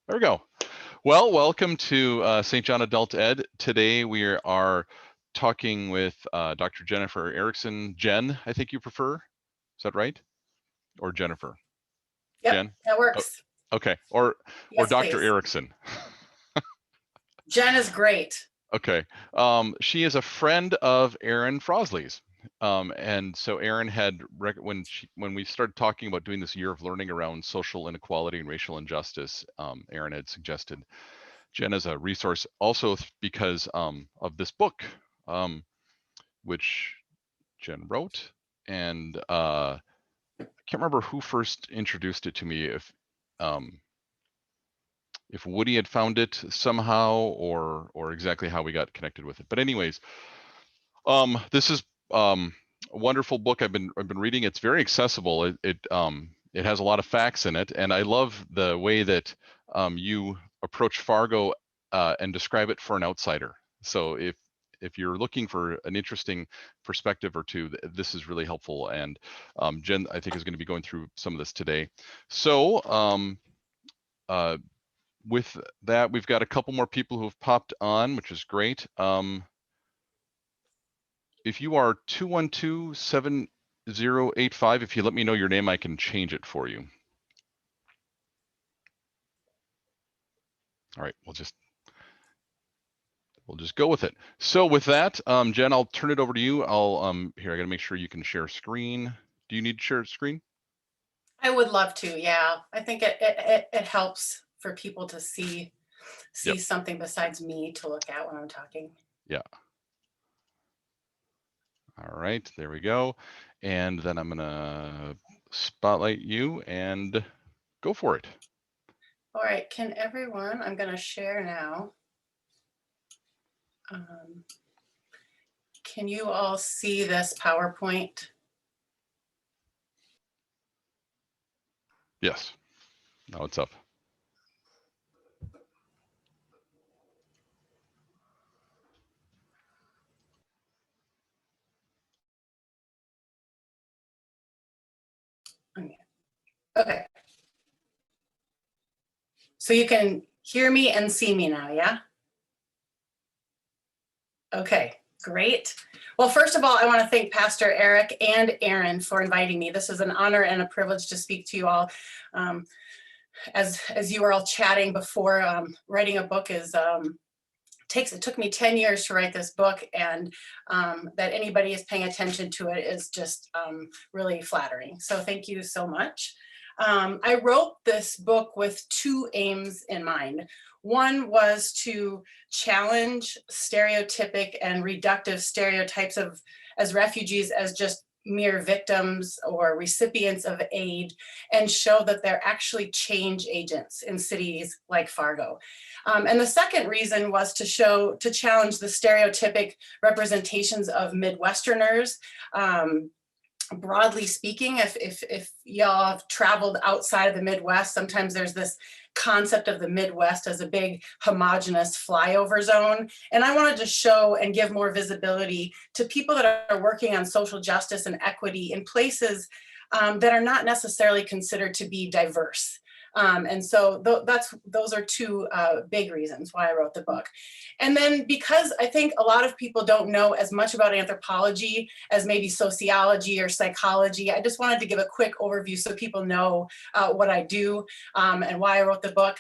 There we go. Well, welcome to St. John Adult Ed. Today we are talking with Dr. Jennifer Erickson. Jen, I think you prefer. Is that right? Or Jennifer? Yep, Jen? that Oh, works. okay. Or Yes, Dr. please. Erickson. Jen is great. Okay. She is a friend of Erin Frosley's. And so Erin had, when we started talking about doing this year of learning around social inequality and racial injustice, Erin had suggested Jen as a resource also because of this book, which Jen wrote. And I can't remember who first introduced it to me, if Woody had found it somehow or exactly how we got connected with it. But anyways, this is a wonderful book I've been reading. It's very accessible. It has a lot of facts in it, and I love the way that you approach Fargo and describe it for an outsider. So if you're looking for an interesting perspective or two, this is really helpful. And Jen, I think, is going to be going through some of this today. So with that, we've got a couple more people who have popped on, which is great. If you are 212-7085, if you let me know your name, I can change it for you. All right, we'll just go with it. So with that, Jen, I'll turn it over to you. Here, I gotta make sure you can share screen. Do you need to share screen? I would love to. Yeah, I think it helps for people to see Yep. something besides me to look at when I'm talking. Yeah. All right, there we go. And then I'm gonna spotlight you and go for it. All right, can everyone, I'm gonna share now. Can you all see this PowerPoint? Yes, now it's up. Okay. So you can hear me and see me now, yeah? Okay, great. Well, first of all, I want to thank Pastor Eric and Erin for inviting me. This is an honor and a privilege to speak to you all. As you were all chatting before, writing a book it took me 10 years to write this book, and that anybody is paying attention to it is just really flattering. So thank you so much. I wrote this book with two aims in mind. One was to challenge stereotypic and reductive stereotypes of as refugees as just mere victims or recipients of aid, and show that they're actually change agents in cities like Fargo. And the second reason was to challenge the stereotypic representations of Midwesterners. Broadly speaking, if y'all have traveled outside of the Midwest, sometimes there's this concept of the Midwest as a big homogenous flyover zone. And I wanted to show and give more visibility to people that are working on social justice and equity in places that are not necessarily considered to be diverse. And so those are two big reasons why I wrote the book. And then because I think a lot of people don't know as much about anthropology as maybe sociology or psychology, I just wanted to give a quick overview so people know what I do and why I wrote the book.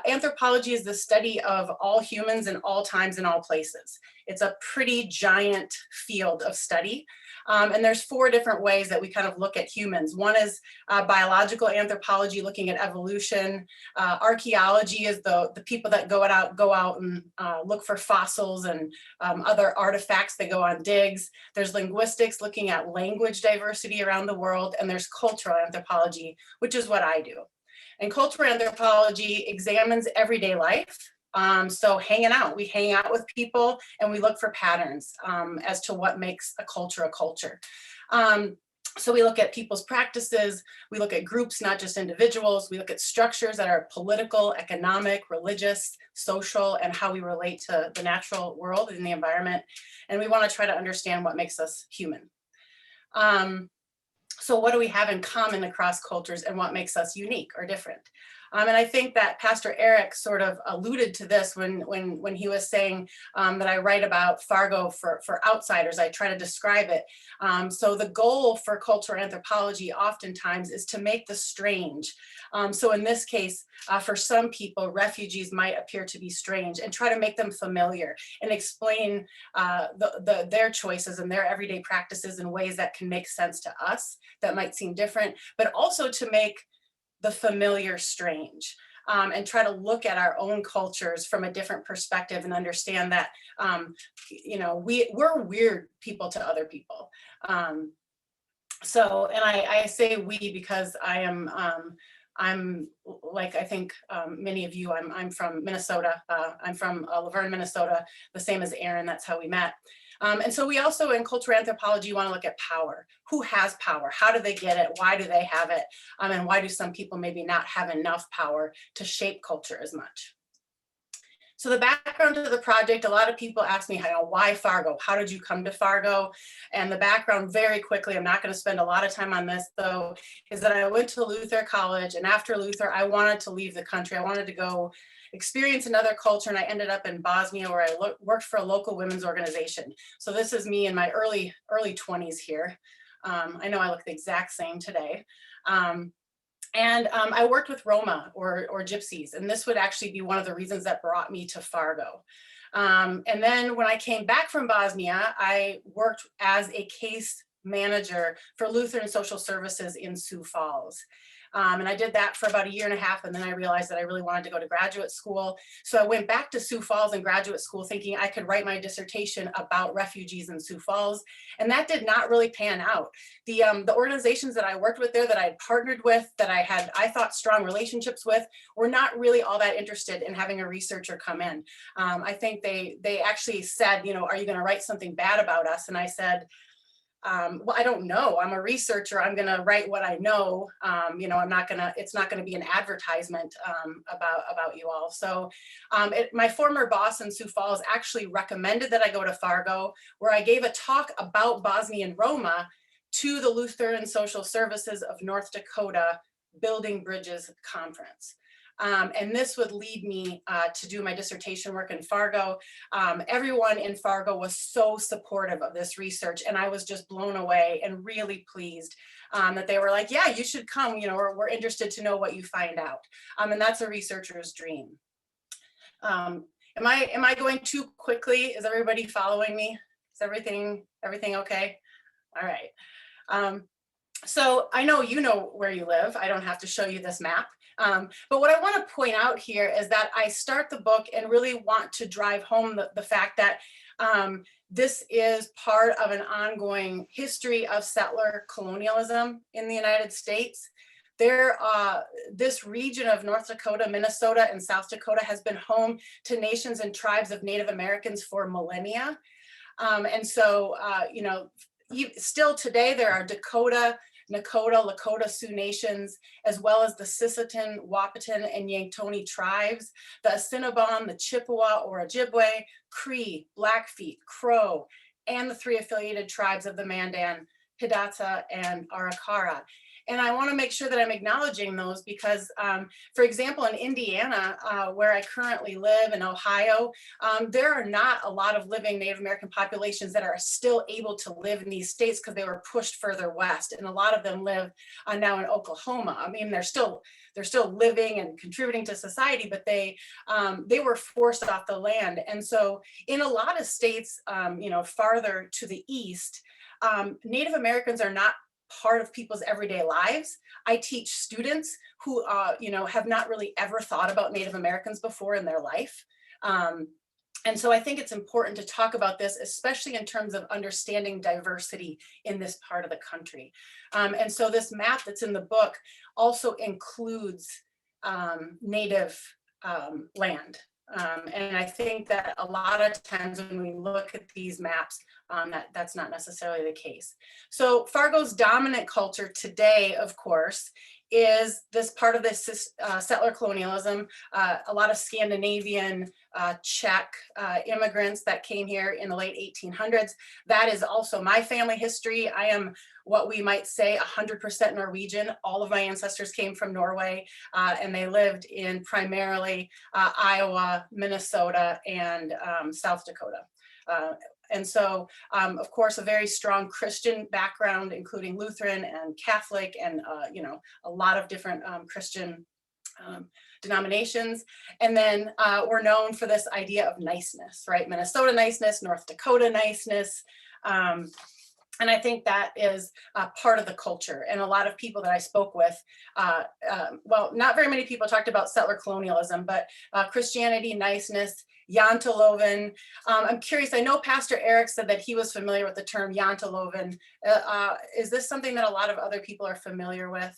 Anthropology is the study of all humans in all times and all places. It's a pretty giant field of study. And there's four different ways that we kind of look at humans. One is biological anthropology, looking at evolution. Archaeology is the people that go out and look for fossils and other artifacts. They go on digs. There's linguistics, looking at language diversity around the world. And there's cultural anthropology, which is what I do. And cultural anthropology examines everyday life. So we hang out with people and we look for patterns as to what makes a culture. So we look at people's practices, we look at groups, not just individuals, we look at structures that are political, economic, religious, social, and how we relate to the natural world and the environment. And we want to try to understand what makes us human. So what do we have in common across cultures and what makes us unique or different? And I think that Pastor Eric sort of alluded to this when he was saying that I write about Fargo for outsiders. I try to describe it. So the goal for cultural anthropology oftentimes is to make the strange. So in this case, for some people, refugees might appear to be strange, and try to make them familiar and explain their choices and their everyday practices in ways that can make sense to us, that might seem different, but also to make the familiar strange. And try to look at our own cultures from a different perspective and understand that, we're weird people to other people. So, and I say we because I'm like, I think many of you, I'm from Minnesota. I'm from Laverne, Minnesota, the same as Aaron. That's how we met. And so we also, in cultural anthropology, want to look at power. Who has power? How do they get it? Why do they have it? And why do some people maybe not have enough power to shape culture as much? So the background to the project, a lot of people ask me, why Fargo? How did you come to Fargo? And the background, very quickly, I'm not going to spend a lot of time on this though, is that I went to Luther College, and after Luther, I wanted to leave the country. I wanted to go experience another culture, and I ended up in Bosnia, where I worked for a local women's organization. So this is me in my early 20s here. I know I look the exact same today. And I worked with Roma or Gypsies, and this would actually be one of the reasons that brought me to Fargo. And then when I came back from Bosnia, I worked as a case manager for Lutheran Social Services in Sioux Falls. And I did that for about 1.5 years, and then I realized that I really wanted to go to graduate school. So I went back to Sioux Falls in graduate school thinking I could write my dissertation about refugees in Sioux Falls, and that did not really pan out. The organizations that I worked with there, that I had partnered with, that I thought strong relationships with, were not really all that interested in having a researcher come in. I think they actually said, are you going to write something bad about us? And I said, well, I don't know. I'm a researcher. I'm going to write what I know. It's not going to be an advertisement about you all. So my former boss in Sioux Falls actually recommended that I go to Fargo, where I gave a talk about Bosnian Roma to the Lutheran Social Services of North Dakota Building Bridges Conference. And this would lead me to do my dissertation work in Fargo. Everyone in Fargo was so supportive of this research, and I was just blown away and really pleased that they were like, yeah, you should come, we're interested to know what you find out. And that's a researcher's dream. Am I going too quickly? Is everybody following me? Is everything okay? All right. So I know you know where you live. I don't have to show you this map. But what I want to point out here is that I start the book and really want to drive home the fact that this is part of an ongoing history of settler colonialism in the United States. This region of North Dakota, Minnesota, and South Dakota has been home to nations and tribes of Native Americans for millennia. And so, still today, there are Dakota, Nakota, Lakota Sioux nations, as well as the Sisseton, Wahpeton, and Yanktonai tribes, the Assiniboine, the Chippewa or Ojibwe, Cree, Blackfeet, Crow, and the 3 affiliated tribes of the Mandan, Hidatsa, and Arikara. And I want to make sure that I'm acknowledging those because, for example, in Indiana, where I currently live, in Ohio, there are not a lot of living Native American populations that are still able to live in these states because they were pushed further west. And a lot of them live now in Oklahoma. I mean, they're still living and contributing to society, but they were forced off the land. And so in a lot of states, farther to the east, Native Americans are not part of people's everyday lives. I teach students who, have not really ever thought about Native Americans before in their life. And so I think it's important to talk about this, especially in terms of understanding diversity in this part of the country. And so this map that's in the book also includes Native land. And I think that a lot of times when we look at these maps, that's not necessarily the case. So Fargo's dominant culture today, of course, is this part of this settler colonialism, a lot of Scandinavian, Czech immigrants that came here in the late 1800s. That is also my family history. I am what we might say 100% Norwegian. All of my ancestors came from Norway, and they lived in primarily Iowa, Minnesota, and South Dakota. And so, of course, a very strong Christian background, including Lutheran and Catholic, and you know, a lot of different Christian denominations. And then we're known for this idea of niceness, right? Minnesota niceness, North Dakota niceness. And I think that is part of the culture. And a lot of people that I spoke with, well, not very many people talked about settler colonialism, but Christianity, niceness, janteloven. I'm curious, I know Pastor Eric said that he was familiar with the term janteloven. Is this something that a lot of other people are familiar with?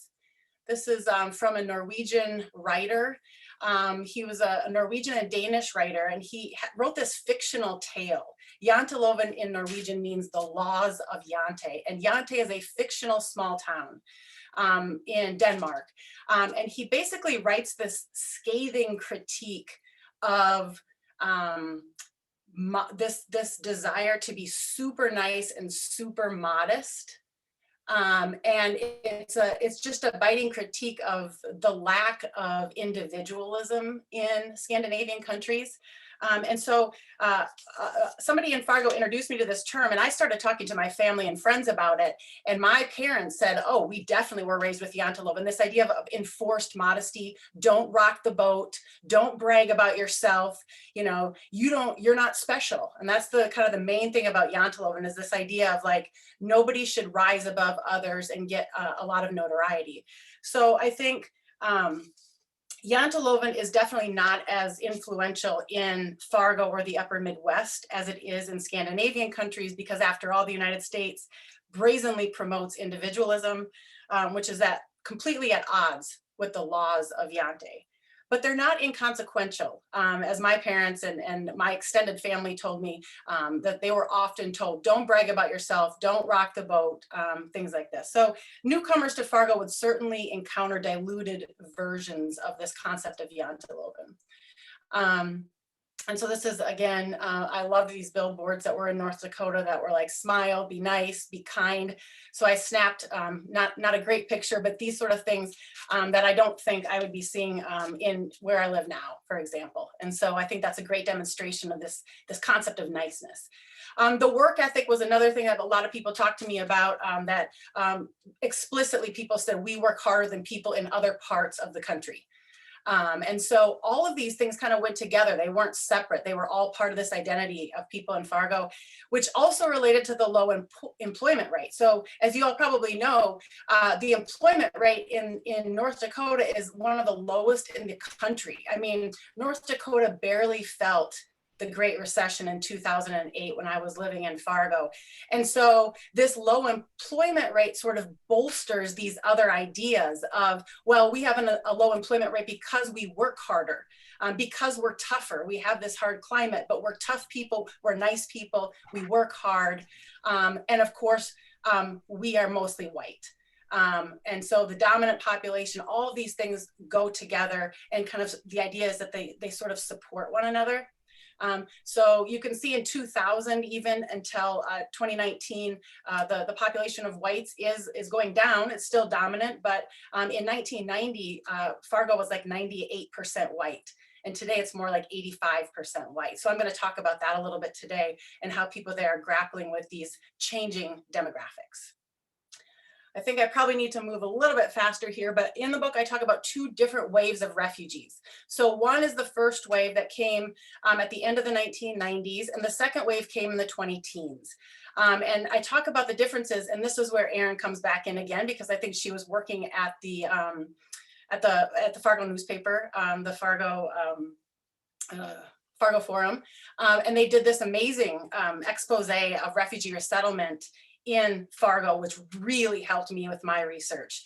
This is from a Norwegian writer. He was a Norwegian and Danish writer, and he wrote this fictional tale. Janteloven in Norwegian means the laws of Jante, and Jante is a fictional small town in Denmark. And he basically writes this scathing critique of this desire to be super nice and super modest. And it's just a biting critique of the lack of individualism in Scandinavian countries. And so somebody in Fargo introduced me to this term, and I started talking to my family and friends about it. And my parents said, oh, we definitely were raised with janteloven, and this idea of enforced modesty. Don't rock the boat. Don't brag about yourself. You know, you're not special. And that's the kind of the main thing about janteloven, is this idea of like, nobody should rise above others and get a lot of notoriety. So I think janteloven is definitely not as influential in Fargo or the upper Midwest as it is in Scandinavian countries, because after all, the United States brazenly promotes individualism, which is completely at odds with the laws of Jante. But they're not inconsequential. As my parents and my extended family told me, that they were often told, don't brag about yourself, don't rock the boat, things like this. So newcomers to Fargo would certainly encounter diluted versions of this concept of janteloven. And so this is, again, I love these billboards that were in North Dakota that were like, smile, be nice, be kind. So I snapped, not a great picture, but these sort of things that I don't think I would be seeing in where I live now, for example. And so I think that's a great demonstration of this concept of niceness. The work ethic was another thing that a lot of people talked to me about, that explicitly people said, we work harder than people in other parts of the country. And so all of these things kind of went together. They weren't separate. They were all part of this identity of people in Fargo, which also related to the low employment rate. So as you all probably know, the employment rate in North Dakota is one of the lowest in the country. I mean, North Dakota barely felt the Great Recession in 2008 when I was living in Fargo. And so this low employment rate sort of bolsters these other ideas of, well, we have a low employment rate because we work harder, because we're tougher. We have this hard climate, but we're tough people, we're nice people, we work hard. And of course, we are mostly white. And so the dominant population, all of these things go together, and kind of the idea is that they sort of support one another. So you can see in 2000, even until 2019, the population of whites is going down. It's still dominant, but in 1990, Fargo was like 98% white. And today it's more like 85% white. So I'm going to talk about that a little bit today, and how people there are grappling with these changing demographics. I think I probably need to move a little bit faster here, but in the book, I talk about two different waves of refugees. So one is the first wave that came at the end of the 1990s, and the second wave came in the 2010s. And I talk about the differences, and this is where Erin comes back in again, because I think she was working at the Fargo newspaper, the Fargo Forum, and they did this amazing expose of refugee resettlement in Fargo, which really helped me with my research,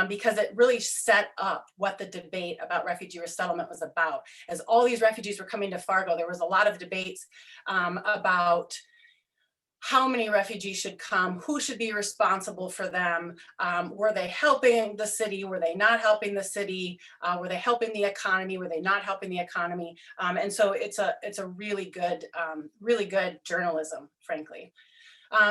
because it really set up what the debate about refugee resettlement was about. As all these refugees were coming to Fargo, there was a lot of debates about how many refugees should come, who should be responsible for them, were they helping the city, were they not helping the city, were they helping the economy, were they not helping the economy, and so it's a really good journalism, frankly.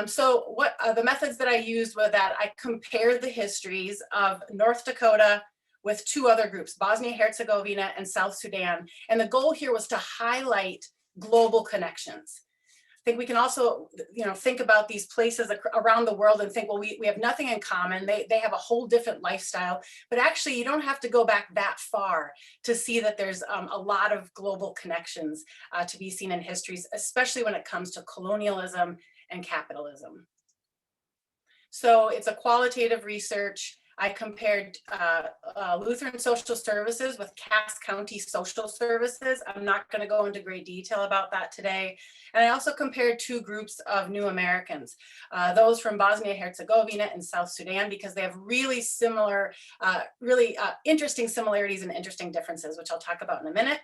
So what the methods that I used were that I compared the histories of North Dakota with two other groups, Bosnia-Herzegovina and South Sudan, and the goal here was to highlight global connections. I think we can also, think about these places around the world and think, well, we have nothing in common. They have a whole different lifestyle, but actually you don't have to go back that far to see that there's a lot of global connections to be seen in histories, especially when it comes to colonialism and capitalism. So it's a qualitative research. I compared Lutheran Social Services with Cass County Social Services. I'm not going to go into great detail about that today. And I also compared two groups of new Americans, those from Bosnia-Herzegovina and South Sudan, because they have really similar, interesting similarities and interesting differences, which I'll talk about in a minute.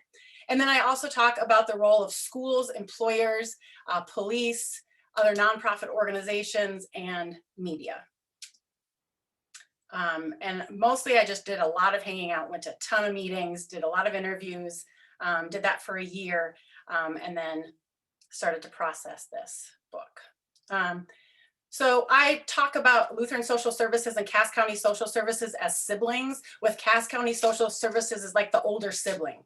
And then I also talk about the role of schools, employers, police, other nonprofit organizations, and media. And mostly I just did a lot of hanging out, went to a ton of meetings, did a lot of interviews, did that for a year, and then started to process this book. So I talk about Lutheran Social Services and Cass County Social Services as siblings, with Cass County Social Services as like the older sibling.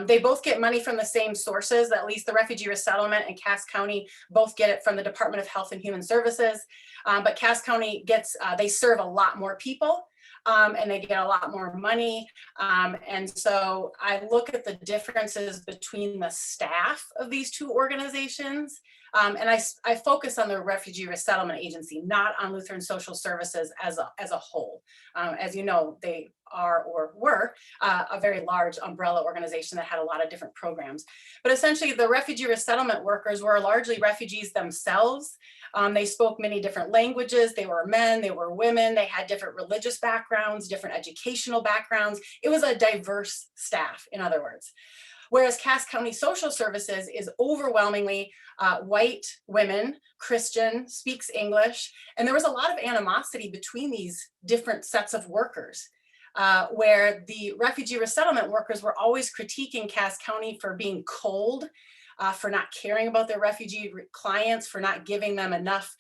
They both get money from the same sources, at least the Refugee Resettlement and Cass County both get it from the Department of Health and Human Services. But Cass County gets, they serve a lot more people. And they get a lot more money. And so I look at the differences between the staff of these two organizations. And I focus on the Refugee Resettlement Agency, not on Lutheran Social Services as a whole. As you know, they are or were a very large umbrella organization that had a lot of different programs. But essentially the refugee resettlement workers were largely refugees themselves. They spoke many different languages. They were men, they were women, they had different religious backgrounds, different educational backgrounds. It was a diverse staff, in other words. Whereas Cass County Social Services is overwhelmingly white women, Christian, speaks English. And there was a lot of animosity between these different sets of workers. Where the refugee resettlement workers were always critiquing Cass County for being cold, for not caring about their refugee clients, for not giving them enough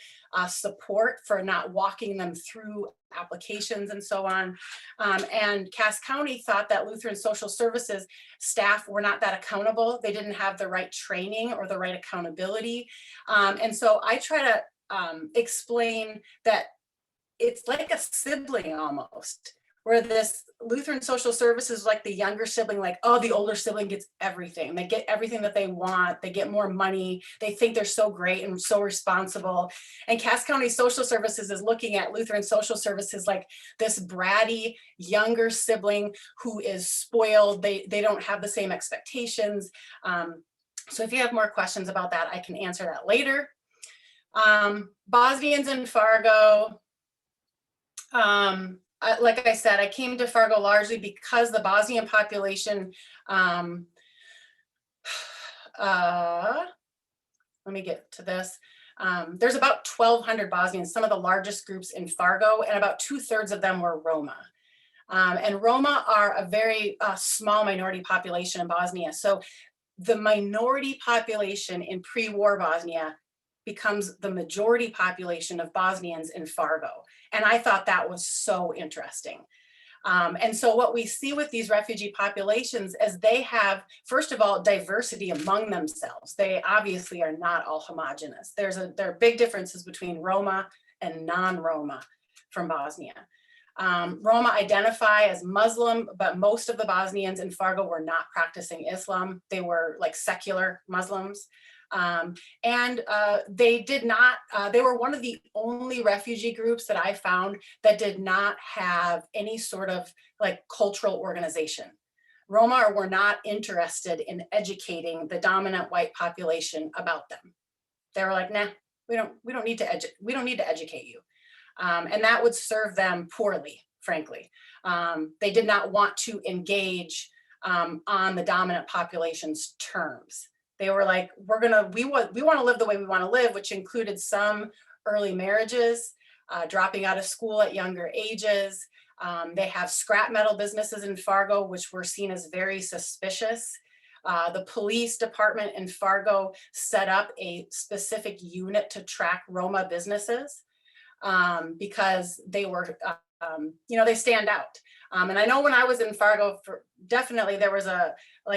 support, for not walking them through applications and so on. And Cass County thought that Lutheran Social Services staff were not that accountable. They didn't have the right training or the right accountability. And so I try to explain that it's like a sibling almost, where this Lutheran Social Services is like the younger sibling, like, oh, the older sibling gets everything. They get everything that they want. They get more money. They think they're so great and so responsible. And Cass County Social Services is looking at Lutheran Social Services like this bratty younger sibling who is spoiled. They don't have the same expectations. So if you have more questions about that, I can answer that later. Bosnians in Fargo. Like I said, I came to Fargo largely because the Bosnian population, let me get to this. There's about 1,200 Bosnians, some of the largest groups in Fargo, and about 2/3 of them were Roma. And Roma are a very small minority population in Bosnia. So the minority population in pre-war Bosnia becomes the majority population of Bosnians in Fargo. And I thought that was so interesting. And so what we see with these refugee populations is they have, first of all, diversity among themselves. They obviously are not all homogenous. There are big differences between Roma and non-Roma from Bosnia. Roma identify as Muslim, but most of the Bosnians in Fargo were not practicing Islam. They were like secular Muslims. They did not, they were one of the only refugee groups that I found that did not have any sort of like cultural organization. Roma were not interested in educating the dominant white population about them. They were like, nah, we don't need to educate you. And that would serve them poorly, frankly. They did not want to engage on the dominant population's terms. They were like, we want to live the way we want to live, which included some early marriages, dropping out of school at younger ages. They have scrap metal businesses in Fargo, which were seen as very suspicious. The police department in Fargo set up a specific unit to track Roma businesses because they were, they stand out. And I know when I was in Fargo, definitely there was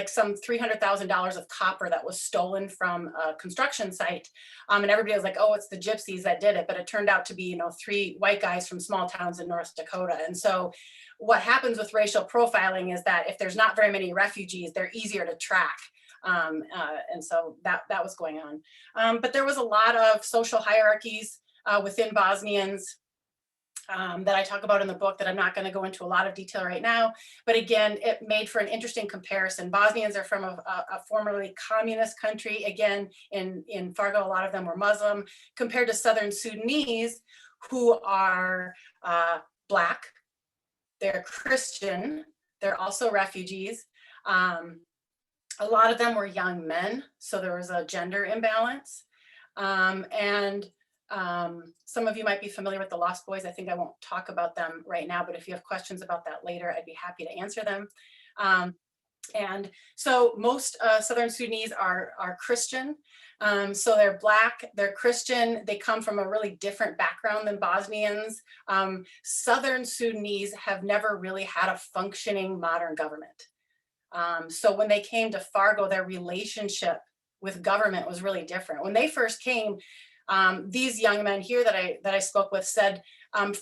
some $300,000 of copper that was stolen from a construction site. And everybody was like, oh, it's the gypsies that did it. But it turned out to be, 3 white guys from small towns in North Dakota. And so what happens with racial profiling is that if there's not very many refugees, they're easier to track. And so that was going on. But there was a lot of social hierarchies within Bosnians that I talk about in the book that I'm not going to go into a lot of detail right now. But again, it made for an interesting comparison. Bosnians are from a formerly communist country. Again, in Fargo, a lot of them were Muslim, compared to Southern Sudanese, who are Black. They're Christian. They're also refugees. A lot of them were young men, so there was a gender imbalance. Some of you might be familiar with the Lost Boys. I think I won't talk about them right now, but if you have questions about that later, I'd be happy to answer them. And so most Southern Sudanese are Christian. So they're Black, they're Christian, they come from a really different background than Bosnians. Southern Sudanese have never really had a functioning modern government. So when they came to Fargo, their relationship with government was really different. When they first came, these young men here that I spoke with said,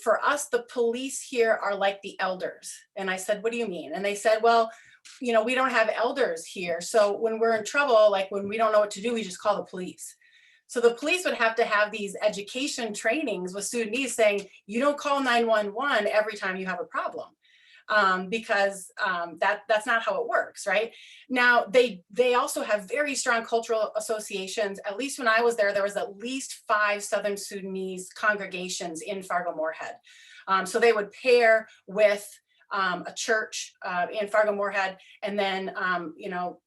for us, the police here are like the elders. And I said, what do you mean? And they said, well, we don't have elders here. So when we're in trouble, like when we don't know what to do, we just call the police. So the police would have to have these education trainings with Sudanese saying, you don't call 911 every time you have a problem. Because that's not how it works, right? Now, they also have very strong cultural associations. At least when I was there was at least 5 Southern Sudanese congregations in Fargo-Moorhead. So they would pair with a church in Fargo-Moorhead, and then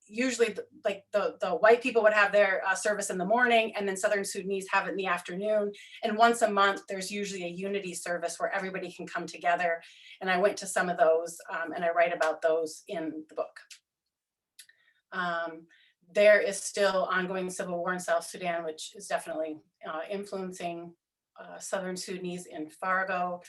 usually the white people would have their service in the morning, and then Southern Sudanese have it in the afternoon. And once a month, there's usually a unity service where everybody can come together. And I went to some of those, and I write about those in the book. There is still ongoing civil war in South Sudan, which is definitely influencing Southern Sudanese in Fargo.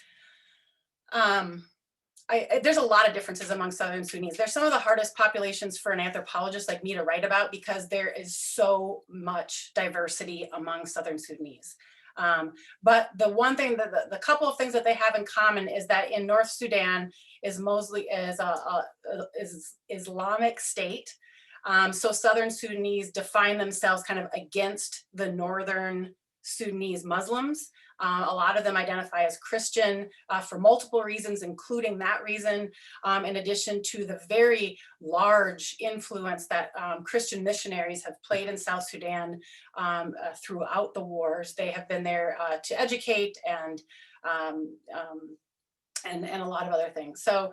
There's a lot of differences among Southern Sudanese. They're some of the hardest populations for an anthropologist like me to write about because there is so much diversity among Southern Sudanese. But the one thing, the couple of things that they have in common is that in North Sudan is mostly is Islamic state. So Southern Sudanese define themselves kind of against the Northern Sudanese Muslims. A lot of them identify as Christian for multiple reasons, including that reason, in addition to the very large influence that Christian missionaries have played in South Sudan throughout the wars. They have been there to educate and a lot of other things. So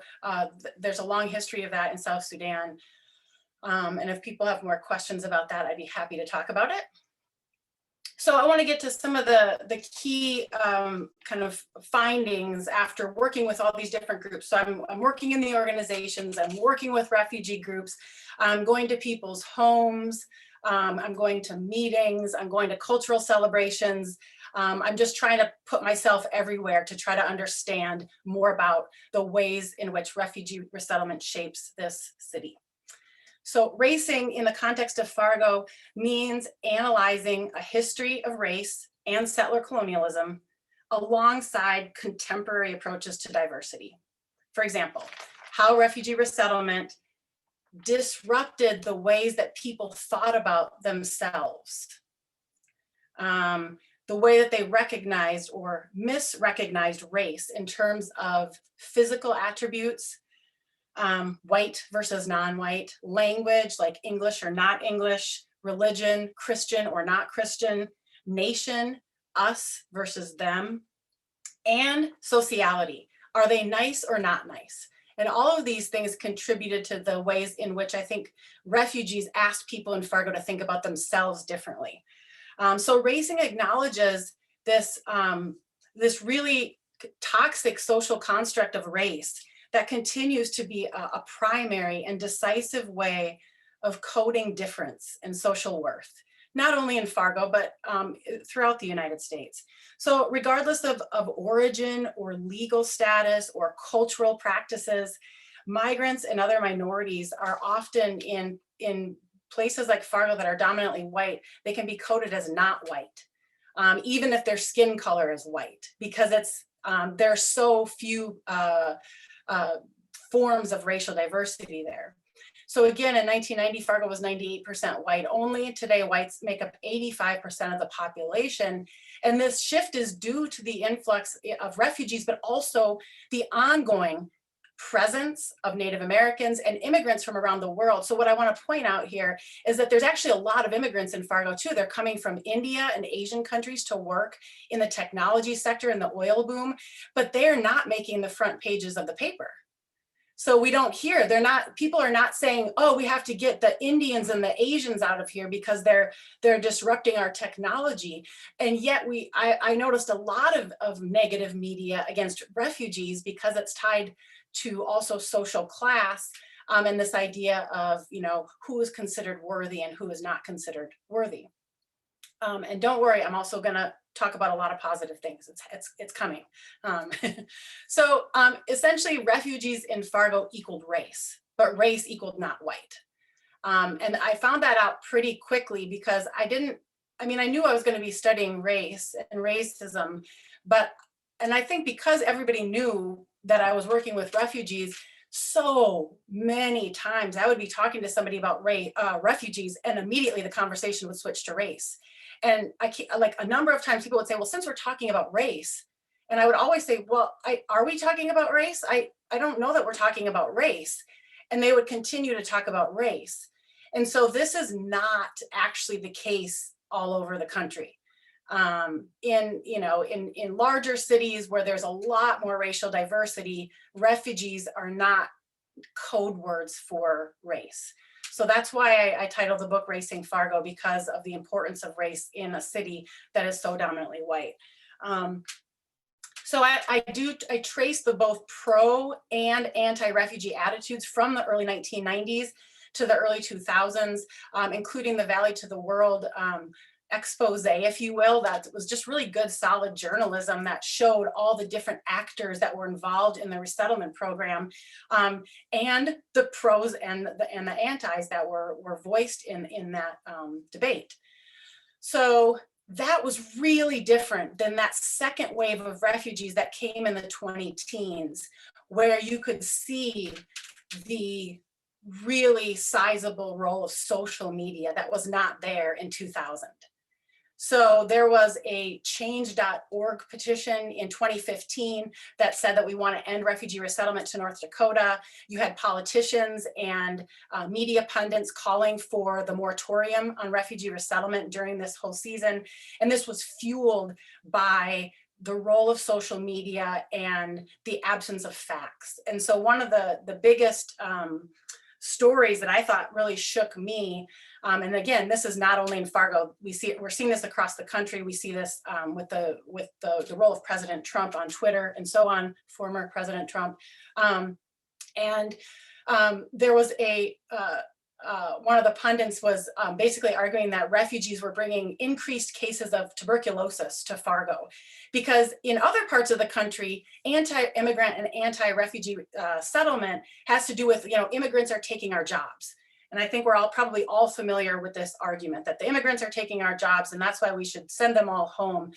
there's a long history of that in South Sudan. And if people have more questions about that, I'd be happy to talk about it. So I want to get to some of the key kind of findings after working with all these different groups. So I'm working in the organizations, I'm working with refugee groups, I'm going to people's homes, I'm going to meetings, I'm going to cultural celebrations. I'm just trying to put myself everywhere to try to understand more about the ways in which refugee resettlement shapes this city. So racing in the context of Fargo means analyzing a history of race and settler colonialism alongside contemporary approaches to diversity. For example, how refugee resettlement disrupted the ways that people thought about themselves, the way that they recognized or misrecognized race in terms of physical attributes, white versus non-white, language like English or not English, religion, Christian or not Christian, nation, us versus them, and sociality. Are they nice or not nice? And all of these things contributed to the ways in which I think refugees asked people in Fargo to think about themselves differently. So Racing acknowledges this, this really toxic social construct of race that continues to be a primary and decisive way of coding difference and social worth, not only in Fargo, but throughout the United States. So regardless of origin or legal status or cultural practices, migrants and other minorities are often in places like Fargo that are dominantly white. They can be coded as not white, even if their skin color is white, because there are so few forms of racial diversity there. So again, in 1990, Fargo was 98% white only. Today, whites make up 85% of the population. And this shift is due to the influx of refugees, but also the ongoing presence of Native Americans and immigrants from around the world. So what I want to point out here is that there's actually a lot of immigrants in Fargo too. They're coming from India and Asian countries to work in the technology sector and the oil boom, but they're not making the front pages of the paper. So we don't hear, people are not saying, oh, we have to get the Indians and the Asians out of here because they're disrupting our technology. And yet I noticed a lot of negative media against refugees because it's tied to also social class, and this idea of, who is considered worthy and who is not considered worthy. And don't worry, I'm also gonna talk about a lot of positive things. It's coming. So essentially refugees in Fargo equaled race, but race equaled not white. And I found that out pretty quickly because I knew I was gonna be studying race and racism, and I think because everybody knew that I was working with refugees, so many times I would be talking to somebody about refugees and immediately the conversation would switch to race. And like a number of times people would say, well, since we're talking about race, and I would always say, well, are we talking about race? I don't know that we're talking about race. And they would continue to talk about race. And so this is not actually the case all over the country. In larger cities where there's a lot more racial diversity, refugees are not code words for race. So that's why I titled the book Racing Fargo, because of the importance of race in a city that is so dominantly white. So I trace the both pro and anti-refugee attitudes from the early 1990s to the early 2000s, including the Valley to the World expose, if you will, that was just really good, solid journalism that showed all the different actors that were involved in the resettlement program, and the pros and the antis that were voiced in that debate. So that was really different than that second wave of refugees that came in the 2010s, where you could see the really sizable role of social media that was not there in 2000. So there was a change.org petition in 2015 that said that we want to end refugee resettlement to North Dakota. You had politicians and media pundits calling for the moratorium on refugee resettlement during this whole season. And this was fueled by the role of social media and the absence of facts. And so one of the biggest stories that I thought really shook me, and again, this is not only in Fargo, we're seeing this across the country. We see this with the role of President Trump on Twitter and so on, former President Trump. There was one of the pundits was basically arguing that refugees were bringing increased cases of tuberculosis to Fargo, because in other parts of the country, anti-immigrant and anti-refugee settlement has to do with, immigrants are taking our jobs. And I think we're probably all familiar with this argument that the immigrants are taking our jobs and that's why we should send them all home.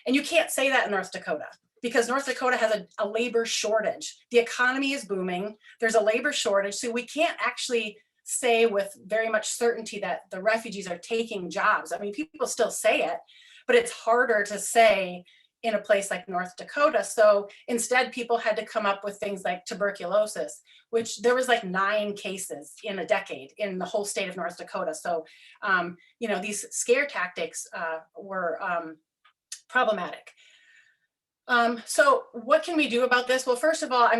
And you can't say that in North Dakota, because North Dakota has a labor shortage. The economy is booming. There's a labor shortage. So we can't actually say with very much certainty that the refugees are taking jobs. I mean, people still say it, but it's harder to say in a place like North Dakota. So instead, people had to come up with things like tuberculosis, which there was like 9 cases in a decade in the whole state of North Dakota. So, these scare tactics were problematic. So what can we do about this? Well, first of all,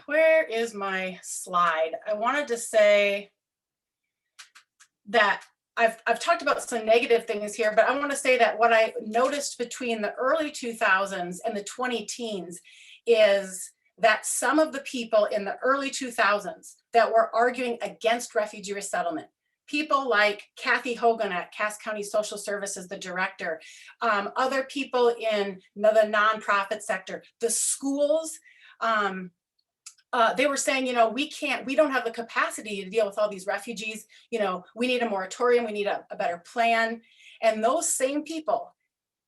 where is my slide? I wanted to say that I've talked about some negative things here, but I want to say that what I noticed between the early 2000s and the 20 teens is that some of the people in the early 2000s that were arguing against refugee resettlement, people like Kathy Hogan at Cass County Social Services, the director, other people in the nonprofit sector, the schools, they were saying, we don't have the capacity to deal with all these refugees. We need a moratorium, we need a better plan. And those same people,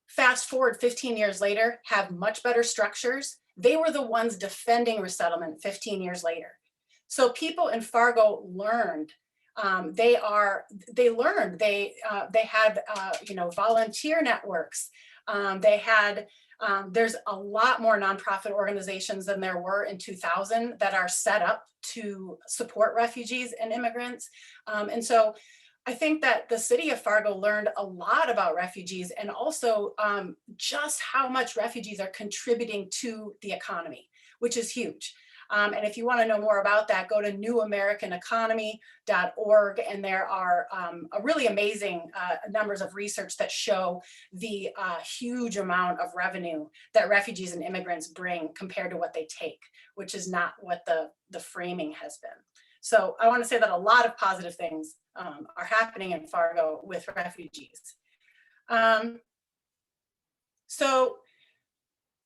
fast forward 15 years later, have much better structures. They were the ones defending resettlement 15 years later. So people in Fargo learned. They had volunteer networks. There's a lot more nonprofit organizations than there were in 2000 that are set up to support refugees and immigrants. And so I think that the city of Fargo learned a lot about refugees, and also just how much refugees are contributing to the economy, which is huge. And if you want to know more about that, go to newamericaneconomy.org, and there are a really amazing numbers of research that show the huge amount of revenue that refugees and immigrants bring compared to what they take, which is not what the framing has been. So I want to say that a lot of positive things are happening in Fargo with refugees. So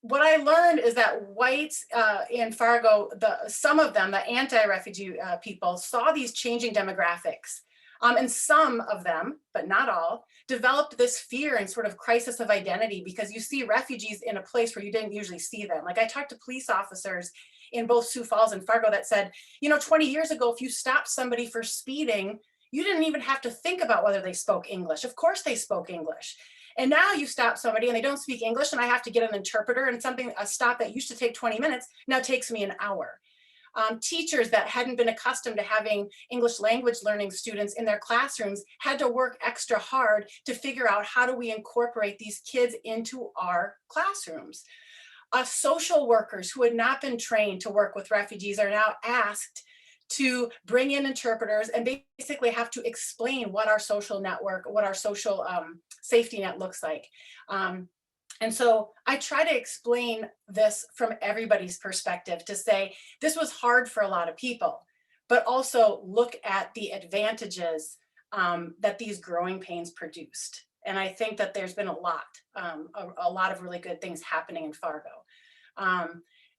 what I learned is that whites in Fargo, some of them, the anti-refugee people, saw these changing demographics. And some of them, but not all, developed this fear and sort of crisis of identity, because you see refugees in a place where you didn't usually see them. Like, I talked to police officers in both Sioux Falls and Fargo that said, 20 years ago, if you stopped somebody for speeding, you didn't even have to think about whether they spoke English. Of course they spoke English. And now you stop somebody and they don't speak English, and I have to get an interpreter, and a stop that used to take 20 minutes now takes me an hour. Teachers that hadn't been accustomed to having English language learning students in their classrooms had to work extra hard to figure out, how do we incorporate these kids into our classrooms? Social workers who had not been trained to work with refugees are now asked to bring in interpreters and basically have to explain what our social network, what our social safety net looks like. And so I try to explain this from everybody's perspective, to say this was hard for a lot of people, but also look at the advantages that these growing pains produced. And I think that there's been a lot of really good things happening in Fargo.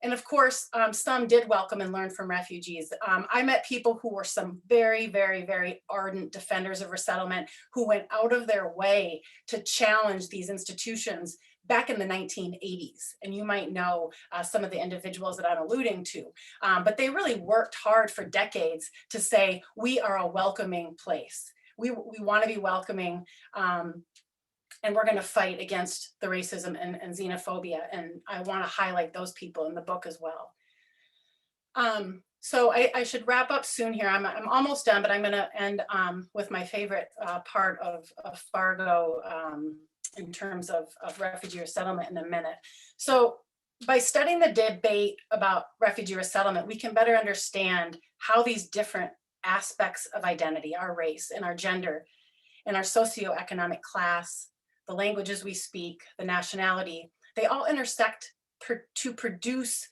And of course, some did welcome and learn from refugees. I met people who were some very, very, very ardent defenders of resettlement, who went out of their way to challenge these institutions back in the 1980s. And you might know some of the individuals that I'm alluding to, but they really worked hard for decades to say, we are a welcoming place. We want to be welcoming. And we're going to fight against the racism and xenophobia. And I want to highlight those people in the book as well. So I should wrap up soon here. I'm almost done, but I'm going to end with my favorite part of Fargo in terms of refugee resettlement in a minute. So by studying the debate about refugee resettlement, we can better understand how these different aspects of identity, our race and our gender and our socioeconomic class, the languages we speak, the nationality, they all intersect to produce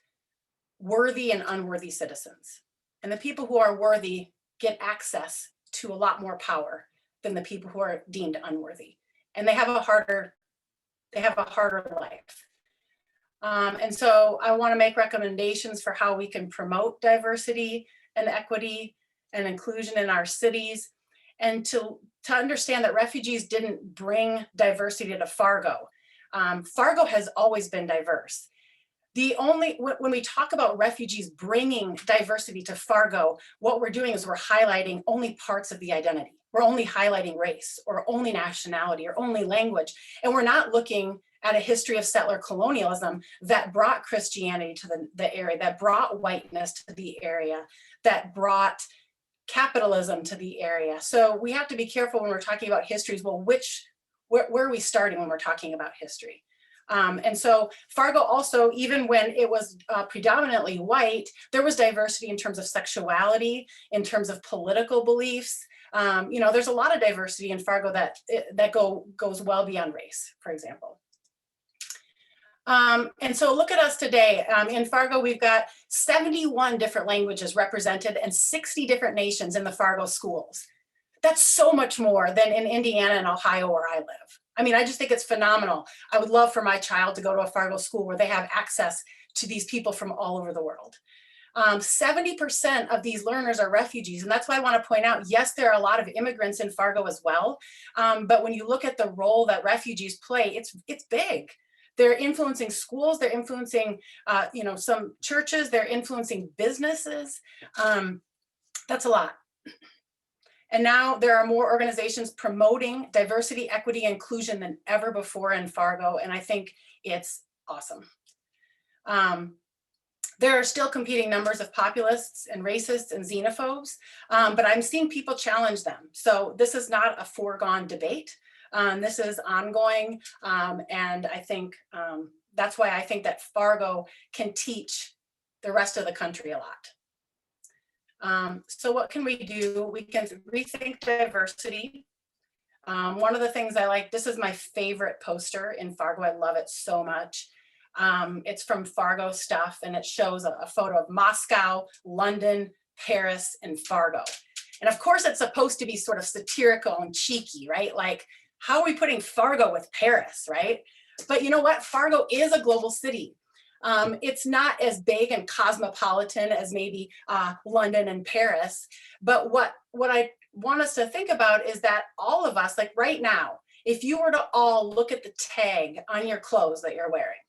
worthy and unworthy citizens. And the people who are worthy get access to a lot more power than the people who are deemed unworthy. And they have a harder life. And so I want to make recommendations for how we can promote diversity and equity and inclusion in our cities, and to understand that refugees didn't bring diversity to Fargo. Fargo has always been diverse. When we talk about refugees bringing diversity to Fargo, what we're doing is we're highlighting only parts of the identity. We're only highlighting race, or only nationality, or only language. And we're not looking at a history of settler colonialism that brought Christianity to the area, that brought whiteness to the area, that brought capitalism to the area. So we have to be careful when we're talking about histories. Well, where are we starting when we're talking about history? And so Fargo also, even when it was predominantly white, there was diversity in terms of sexuality, in terms of political beliefs. There's a lot of diversity in Fargo that goes well beyond race, for example. And so look at us today. In Fargo, we've got 71 different languages represented and 60 different nations in the Fargo schools. That's so much more than in Indiana and Ohio where I live. I mean, I just think it's phenomenal. I would love for my child to go to a Fargo school where they have access to these people from all over the world. 70% of these learners are refugees. And that's why I want to point out, yes, there are a lot of immigrants in Fargo as well. But when you look at the role that refugees play, it's big. They're influencing schools, they're influencing, some churches, they're influencing businesses. That's a lot. And now there are more organizations promoting diversity, equity, inclusion than ever before in Fargo. And I think it's awesome. There are still competing numbers of populists and racists and xenophobes, but I'm seeing people challenge them. So this is not a foregone debate. This is ongoing. And I think that's why I think that Fargo can teach the rest of the country a lot. So what can we do? We can rethink diversity. One of the things I like, this is my favorite poster in Fargo. I love it so much. It's from Fargo Stuff, and it shows a photo of Moscow, London, Paris, and Fargo. And of course, it's supposed to be sort of satirical and cheeky, right? Like, how are we putting Fargo with Paris, right? But you know what? Fargo is a global city. It's not as big and cosmopolitan as maybe London and Paris. But what I want us to think about is that all of us, like right now, if you were to all look at the tag on your clothes that you're wearing,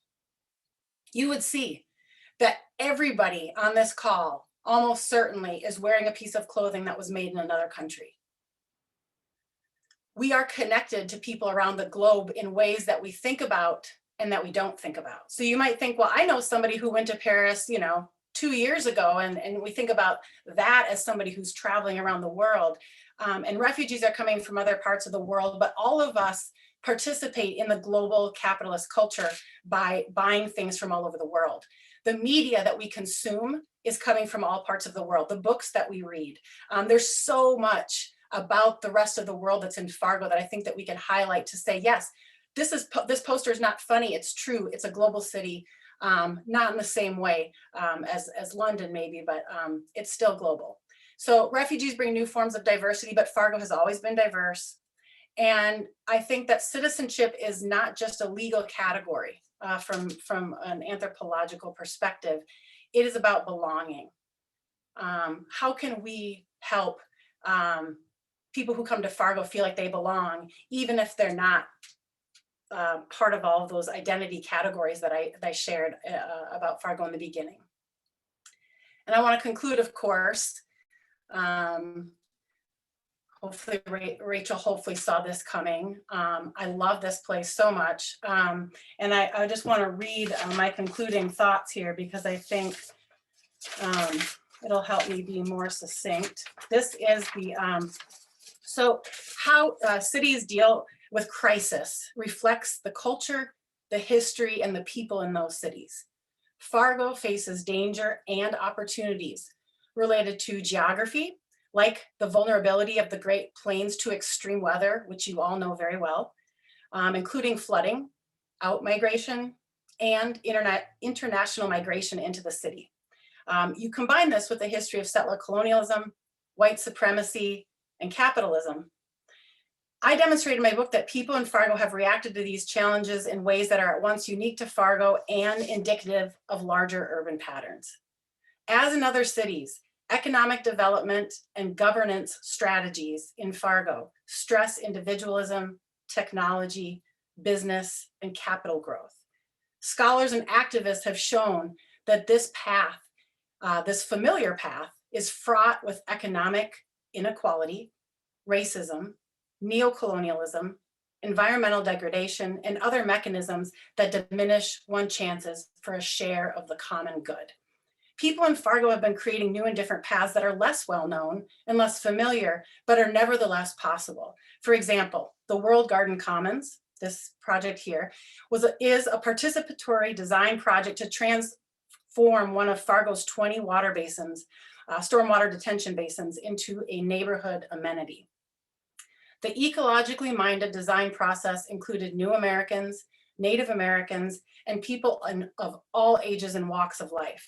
you would see that everybody on this call almost certainly is wearing a piece of clothing that was made in another country. We are connected to people around the globe in ways that we think about and that we don't think about. So you might think, well, I know somebody who went to Paris, 2 years ago, and we think about that as somebody who's traveling around the world. And refugees are coming from other parts of the world, but all of us participate in the global capitalist culture by buying things from all over the world. The media that we consume is coming from all parts of the world, the books that we read. There's so much about the rest of the world that's in Fargo that I think that we can highlight to say, yes, this poster is not funny, it's true, it's a global city, not in the same way as London maybe, but it's still global. So refugees bring new forms of diversity, but Fargo has always been diverse. And I think that citizenship is not just a legal category from an anthropological perspective. It is about belonging. How can we help people who come to Fargo feel like they belong, even if they're not part of all of those identity categories that I shared about Fargo in the beginning? And I want to conclude, of course, hopefully Rachel hopefully saw this coming. I love this place so much. And I just want to read my concluding thoughts here because I think it'll help me be more succinct. This is so how cities deal with crisis reflects the culture, the history, and the people in those cities. Fargo faces danger and opportunities related to geography, like the vulnerability of the Great Plains to extreme weather, which you all know very well, including flooding, outmigration, and international migration into the city. You combine this with the history of settler colonialism, white supremacy, and capitalism. I demonstrated in my book that people in Fargo have reacted to these challenges in ways that are at once unique to Fargo and indicative of larger urban patterns. As in other cities, economic development and governance strategies in Fargo stress individualism, technology, business, and capital growth. Scholars and activists have shown that this path, this familiar path, is fraught with economic inequality, racism, neocolonialism, environmental degradation, and other mechanisms that diminish one's chances for a share of the common good. People in Fargo have been creating new and different paths that are less well-known and less familiar, but are nevertheless possible. For example, the World Garden Commons, this project here, is a participatory design project to transform one of Fargo's 20 water basins, stormwater detention basins, into a neighborhood amenity. The ecologically minded design process included New Americans, Native Americans, and people of all ages and walks of life.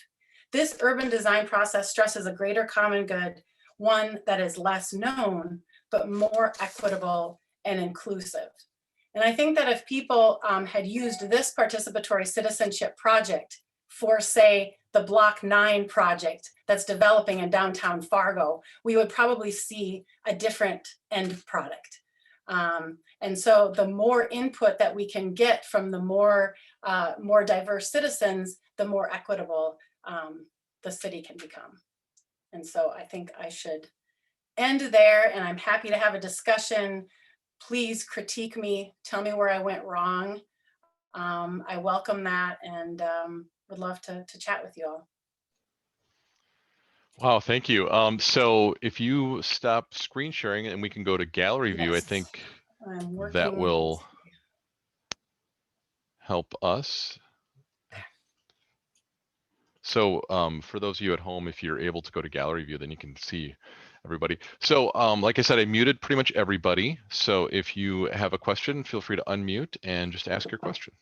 This urban design process stresses a greater common good, one that is less known, but more equitable and inclusive. And I think that if people had used this participatory citizenship project for, say, the Block 9 project that's developing in downtown Fargo, we would probably see a different end product. And so the more input that we can get from the more diverse citizens, the more equitable the city can become. And so I think I should end there, and I'm happy to have a discussion. Please critique me, tell me where I went wrong. I welcome that, and would love to chat with you all. Wow, thank you. So if you stop screen sharing and we can go to gallery view, Yes, I think I'm that will help us. So for those of you at home, if you're able to go to gallery view, then you can see everybody. So like I said, I muted pretty much everybody. So if you have a question, feel free to unmute and just ask your question.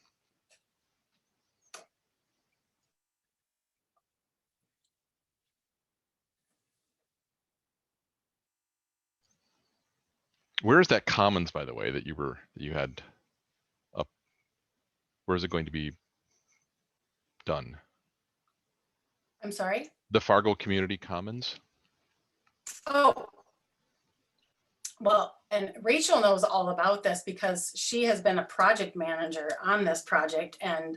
Where is that commons, by the way, that you had up? Where is it going to be done? I'm sorry? The Fargo Community Commons? Oh, well, and Rachel knows all about this because she has been a project manager on this project. And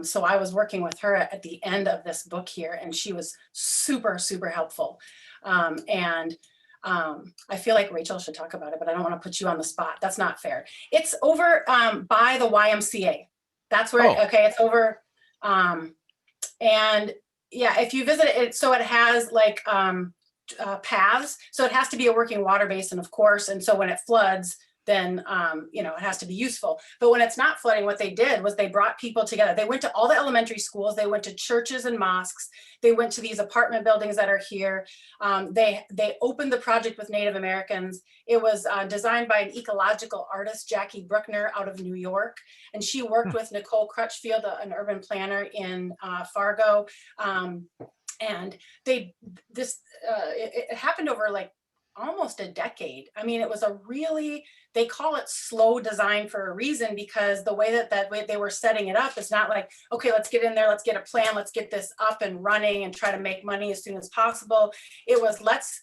so I was working with her at the end of this book here, and she was super, super helpful. I feel like Rachel should talk about it, but I don't want to put you on the spot. That's not fair. It's over by the YMCA. That's where, okay, it's over. And yeah, if you visit it, so it has like paths. So it has to be a working water basin, of course. And so when it floods, then you know, it has to be useful. But when it's not flooding, what they did was they brought people together. They went to all the elementary schools. They went to churches and mosques. They went to these apartment buildings that are here. They opened the project with Native Americans. It was designed by an ecological artist, Jackie Bruckner, out of New York. And she worked with Nicole Crutchfield, an urban planner in Fargo. And it happened over like almost a decade. I mean, it was a really, they call it slow design for a reason, because the way that way they were setting it up, it's not like, okay, let's get in there, let's get a plan, let's get this up and running and try to make money as soon as possible. It was, let's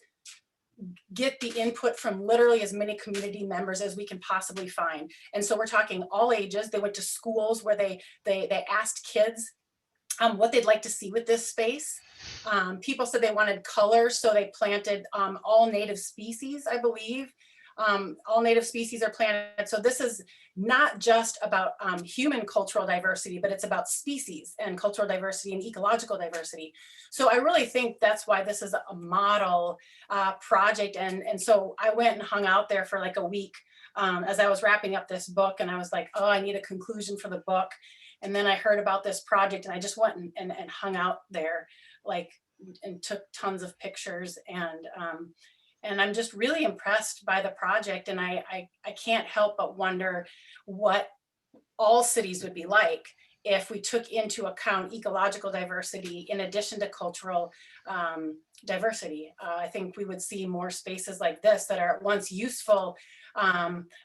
get the input from literally as many community members as we can possibly find. And so we're talking all ages. They went to schools where they asked kids what they'd like to see with this space. People said they wanted color, so they planted all native species, I believe. All native species are planted. So this is not just about human cultural diversity, but it's about species and cultural diversity and ecological diversity. So I really think that's why this is a model project. And so I went and hung out there for like a week as I was wrapping up this book, and I was like, oh, I need a conclusion for the book. And then I heard about this project, and I just went and hung out there, like, and took tons of pictures. And I'm just really impressed by the project. And I can't help but wonder what all cities would be like if we took into account ecological diversity in addition to cultural diversity. I think we would see more spaces like this that are at once useful,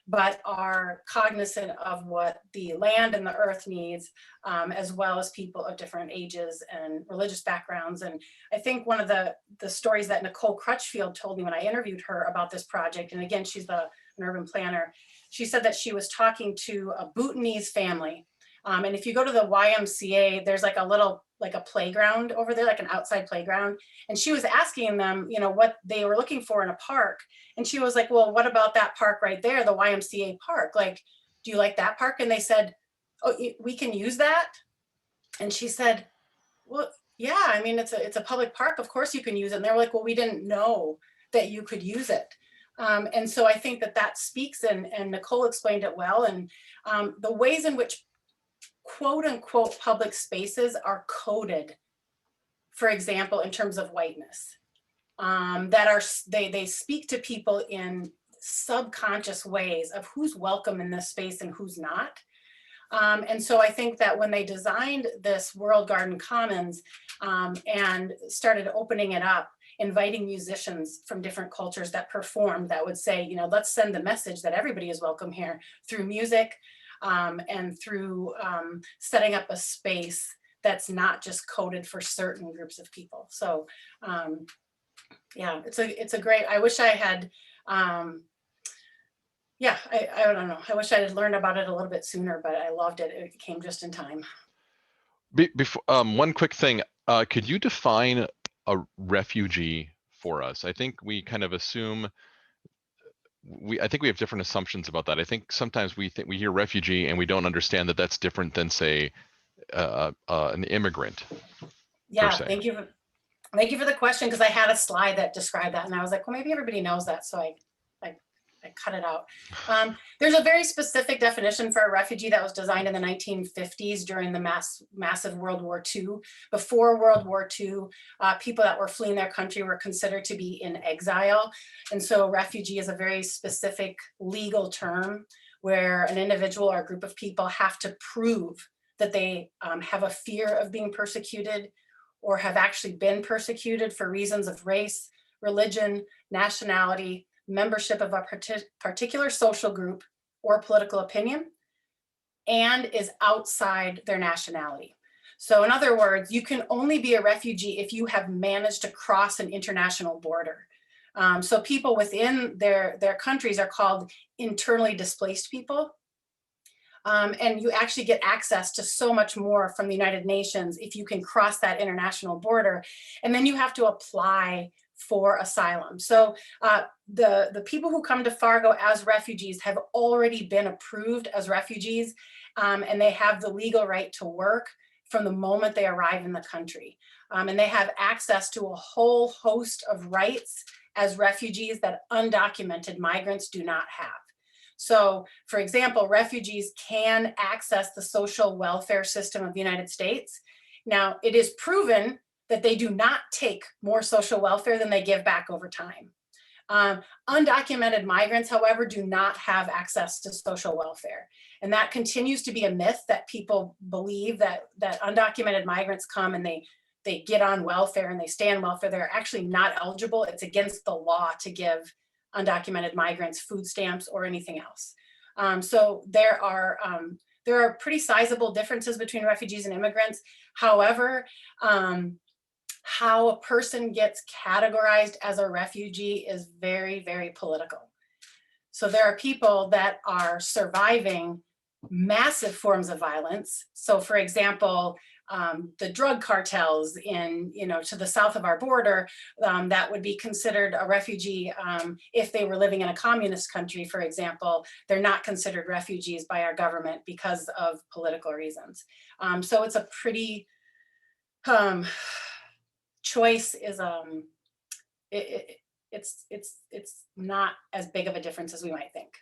but are cognizant of what the land and the earth needs, as well as people of different ages and religious backgrounds. And I think one of the stories that Nicole Crutchfield told me when I interviewed her about this project, and again, she's an urban planner, she said that she was talking to a Bhutanese family. And if you go to the YMCA, there's like a playground over there, like an outside playground. And she was asking them, you know, what they were looking for in a park. And she was like, well, what about that park right there, the YMCA park? Like, do you like that park? And they said, oh, we can use that. And she said, well, yeah, I mean, it's a public park. Of course you can use it. And they were like, well, we didn't know that you could use it. And so I think that speaks, and Nicole explained it well, and the ways in which quote unquote public spaces are coded, for example, in terms of whiteness, that are, they speak to people in subconscious ways of who's welcome in this space and who's not. And so I think that when they designed this World Garden Commons and started opening it up, inviting musicians from different cultures that performed, that would say, you know, let's send the message that everybody is welcome here through music and through setting up a space that's not just coded for certain groups of people. So yeah, it's a great, I wish I had, yeah, I don't know. I wish I had learned about it a little bit sooner, but I loved it. It came just in time. Before, one quick thing, could you define a refugee for us? I think we kind of assume, I think we have different assumptions about that. I think sometimes we hear refugee and we don't understand that that's different than, say, an immigrant. Yeah, thank you for the question, because I had a slide that described that, and I was like, well, maybe everybody knows that, so I cut it out. There's a very specific definition for a refugee that was designed in the 1950s during the massive World War II. Before World War II, people that were fleeing their country were considered to be in exile. And so refugee is a very specific legal term where an individual or a group of people have to prove that they have a fear of being persecuted or have actually been persecuted for reasons of race, religion, nationality, membership of a particular social group or political opinion, and is outside their nationality. So in other words, you can only be a refugee if you have managed to cross an international border. So people within their countries are called internally displaced people. And you actually get access to so much more from the United Nations if you can cross that international border. And then you have to apply for asylum. So the people who come to Fargo as refugees have already been approved as refugees, and they have the legal right to work from the moment they arrive in the country. And they have access to a whole host of rights as refugees that undocumented migrants do not have. So, for example, refugees can access the social welfare system of the United States. Now, it is proven that they do not take more social welfare than they give back over time. Undocumented migrants, however, do not have access to social welfare. And that continues to be a myth, that people believe that undocumented migrants come and they get on welfare and they stay on welfare. They're actually not eligible. It's against the law to give undocumented migrants food stamps or anything else. So there are pretty sizable differences between refugees and immigrants. However, how a person gets categorized as a refugee is very, very political. So there are people that are surviving massive forms of violence. So for example, the drug cartels to the south of our border, that would be considered a refugee if they were living in a communist country, for example. They're not considered refugees by our government because of political reasons. So it's a pretty, choice is, it's not as big of a difference as we might think.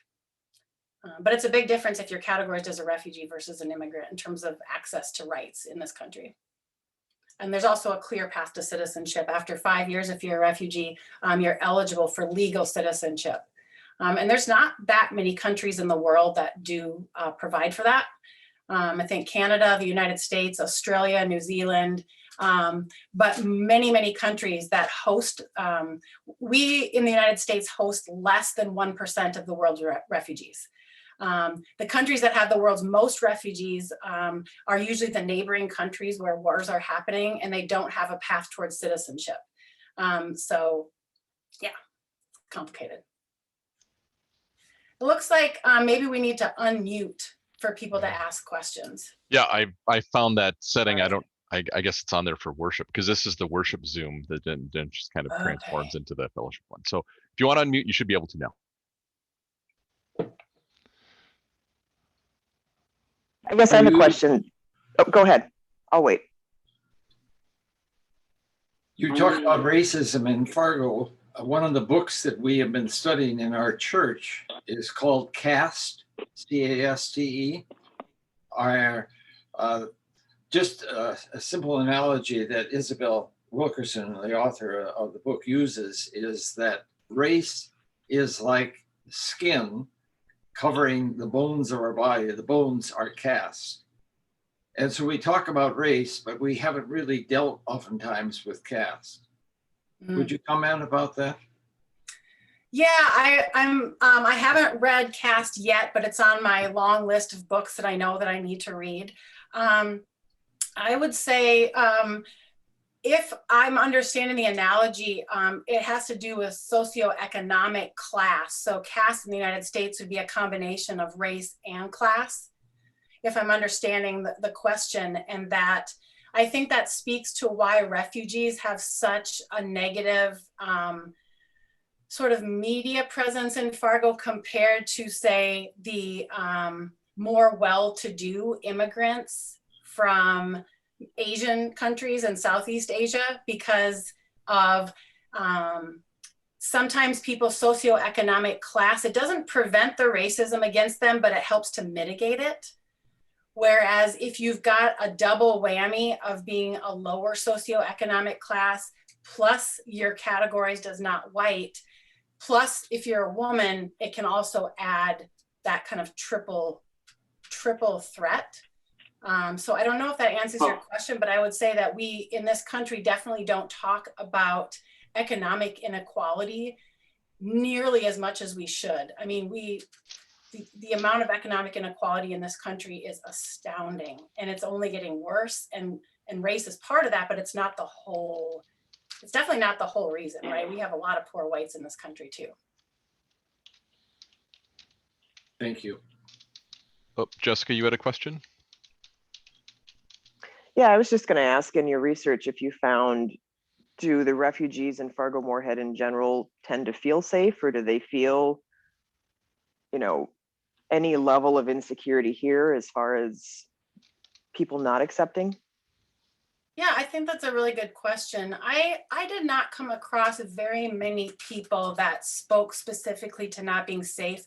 But it's a big difference if you're categorized as a refugee versus an immigrant in terms of access to rights in this country. And there's also a clear path to citizenship. After 5 years, if you're a refugee, you're eligible for legal citizenship. And there's not that many countries in the world that do provide for that. I think Canada, the United States, Australia, New Zealand, but many, many countries that host, we in the United States host less than 1% of the world's refugees. The countries that have the world's most refugees are usually the neighboring countries where wars are happening and they don't have a path towards citizenship. So yeah, complicated. It looks like maybe we need to unmute for people to ask questions. Yeah, I found that setting. I guess it's on there for worship, because this is the worship Zoom that then just kind of transforms into the fellowship one. So if you want to unmute, you should be able to now. I guess I have a question. Oh, go ahead. I'll wait. You talked about racism in Fargo. one of the books that we have been studying in our church is called Caste, C-A-S-T-E. Just a simple analogy that Isabel Wilkerson, the author of the book, uses is that race is like skin covering the bones of our body. The bones are caste. And so we talk about race, but we haven't really dealt oftentimes with caste. Would you comment about that? Yeah, I haven't read Caste yet, but it's on my long list of books that I know that I need to read. I would say, if I'm understanding the analogy, it has to do with socioeconomic class. So caste in the United States would be a combination of race and class, if I'm understanding the question. And that, I think that speaks to why refugees have such a negative sort of media presence in Fargo compared to, say, the more well-to-do immigrants from Asian countries and Southeast Asia, because of sometimes people's socioeconomic class. It doesn't prevent the racism against them, but it helps to mitigate it. Whereas if you've got a double whammy of being a lower socioeconomic class, plus you're categorized as not white, plus if you're a woman, it can also add that kind of triple threat. So I don't know if that answers your question, but I would say that we in this country definitely don't talk about economic inequality nearly as much as we should. I mean, the amount of economic inequality in this country is astounding, and it's only getting worse, and race is part of that, but it's not the whole, it's definitely not the whole reason, right? We have a lot of poor whites in this country too. Thank you. Oh, Jessica, you had a question? Yeah, I was just going to ask, in your research, if you found, do the refugees in Fargo-Moorhead in general tend to feel safe, or do they feel, any level of insecurity here as far as people not accepting? Yeah, I think that's a really good question. I did not come across very many people that spoke specifically to not being safe.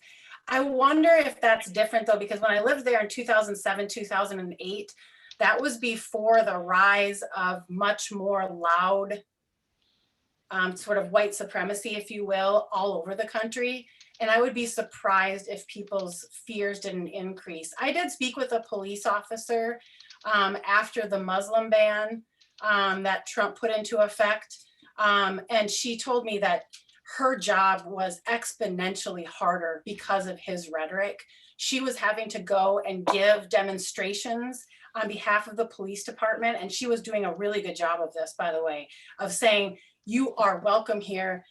I wonder if that's different though, because when I lived there in 2007, 2008, that was before the rise of much more loud sort of white supremacy, if you will, all over the country. And I would be surprised if people's fears didn't increase. I did speak with a police officer after the Muslim ban that Trump put into effect. And she told me that her job was exponentially harder because of his rhetoric. She was having to go and give demonstrations on behalf of the police department. And she was doing a really good job of this, by the way, of saying, you are welcome here.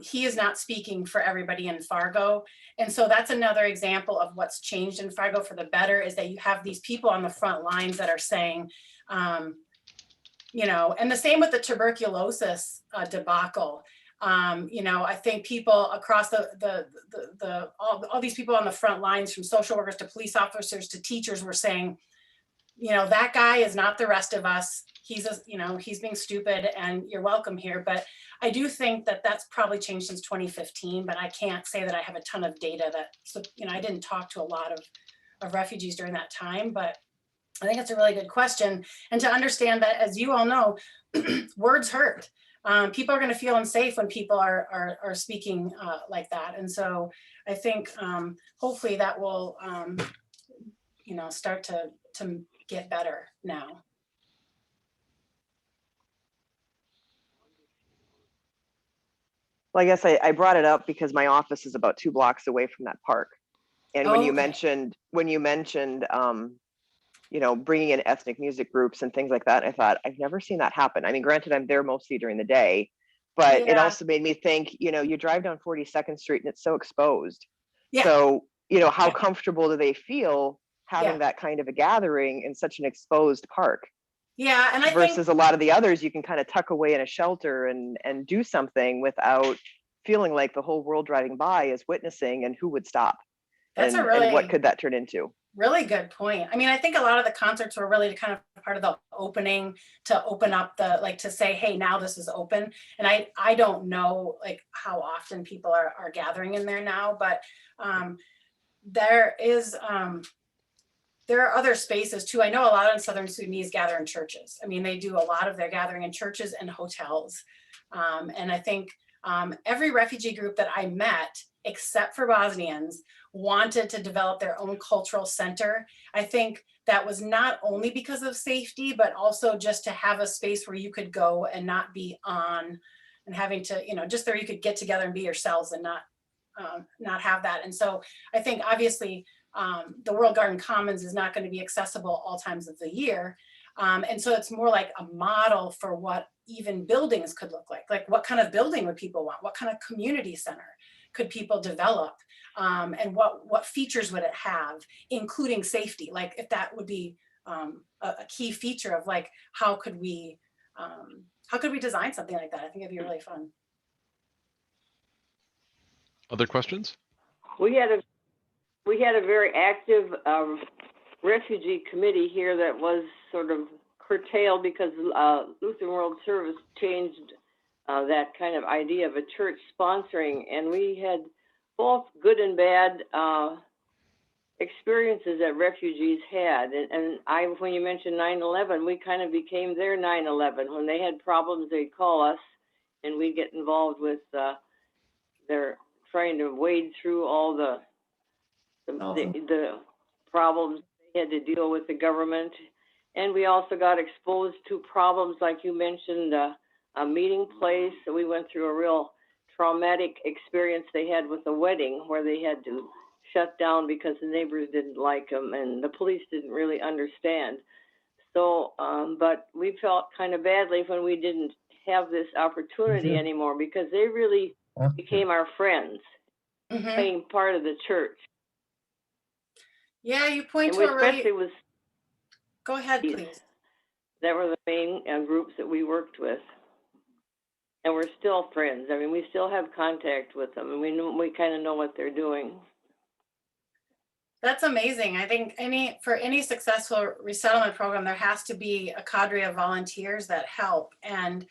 He is not speaking for everybody in Fargo. And so that's another example of what's changed in Fargo for the better, is that you have these people on the front lines that are saying, and the same with the tuberculosis debacle. I think people across all these people on the front lines, from social workers to police officers to teachers, were saying, that guy is not the rest of us. He's being stupid, and you're welcome here. But I do think that that's probably changed since 2015, but I can't say that I have a ton of data I didn't talk to a lot of refugees during that time, but I think it's a really good question. And to understand that, as you all know, words hurt. People are going to feel unsafe when people are speaking like that. And so I think hopefully that will, start to get better now. Well, I guess I brought it up because my office is about 2 blocks away from that park. And when you mentioned, bringing in ethnic music groups and things like that, I thought, I've never seen that happen. I mean, granted, I'm there mostly during the day, but it also made me think, you drive down 42nd Street and it's so exposed. Yeah. So, how comfortable do they feel having that kind of a gathering in such an exposed park? Yeah, and versus a lot of the others, you can kind of tuck away in a shelter and do something without feeling like the whole world driving by is witnessing, and who would stop? And what could that turn into? Really good point. I mean, I think a lot of the concerts were really kind of part of the opening to open up the, like, to say, hey, now this is open. And I don't know like how often people are gathering in there now, but there is, there are other spaces too. I know a lot of Southern Sudanese gather in churches. I mean, they do a lot of their gathering in churches and hotels. And I think every refugee group that I met, except for Bosnians, wanted to develop their own cultural center. I think that was not only because of safety, but also just to have a space where you could go and not be on and having to, you know, just there you could get together and be yourselves and not have that. And so I think obviously the World Garden Commons is not going to be accessible all times of the year. And so it's more like a model for what even buildings could look like. Like what kind of building would people want? What kind of community center could people develop? And what features would it have, including safety? Like if that would be a key feature of like, how could we design something like that? I think it'd be really fun. Other questions? We had a very active refugee committee here that was sort of curtailed because Lutheran World Service changed that kind of idea of a church sponsoring, and we had both good and bad experiences that refugees had. And when you mentioned 9/11, we kind of became their 9/11. When they had problems, they'd call us, and we'd get involved with their trying to wade through all the problems they had to deal with the government. And we also got exposed to problems like you mentioned, a meeting place. So we went through a real traumatic experience they had with a wedding where they had to shut down because the neighbors didn't like them and the police didn't really understand. So, but we felt kind of badly when we didn't have this opportunity anymore, because they really became our friends, being part of the church. Yeah, you point to a really... was Go ahead, please. That were the main groups that we worked with. And we're still friends. I mean, we still have contact with them, and we kind of know what they're doing. That's amazing. I think for any successful resettlement program, there has to be a cadre of volunteers that help. And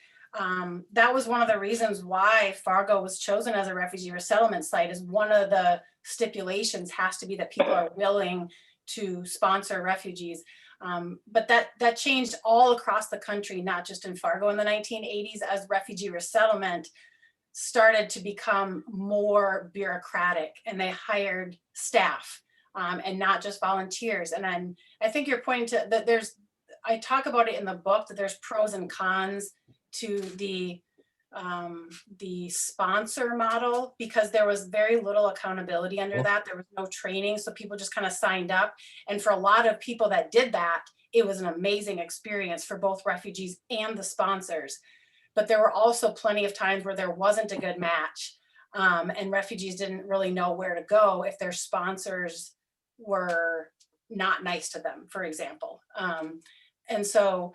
that was one of the reasons why Fargo was chosen as a refugee resettlement site. Is one of the stipulations has to be that people are willing to sponsor refugees. But that changed all across the country, not just in Fargo in the 1980s, as refugee resettlement started to become more bureaucratic and they hired staff and not just volunteers. And then I think you're pointing to that I talk about it in the book, that there's pros and cons to the sponsor model, because there was very little accountability under that. There was no training, so people just kind of signed up. And for a lot of people that did that, it was an amazing experience for both refugees and the sponsors. But there were also plenty of times where there wasn't a good match, and refugees didn't really know where to go if their sponsors were not nice to them, for example. And so,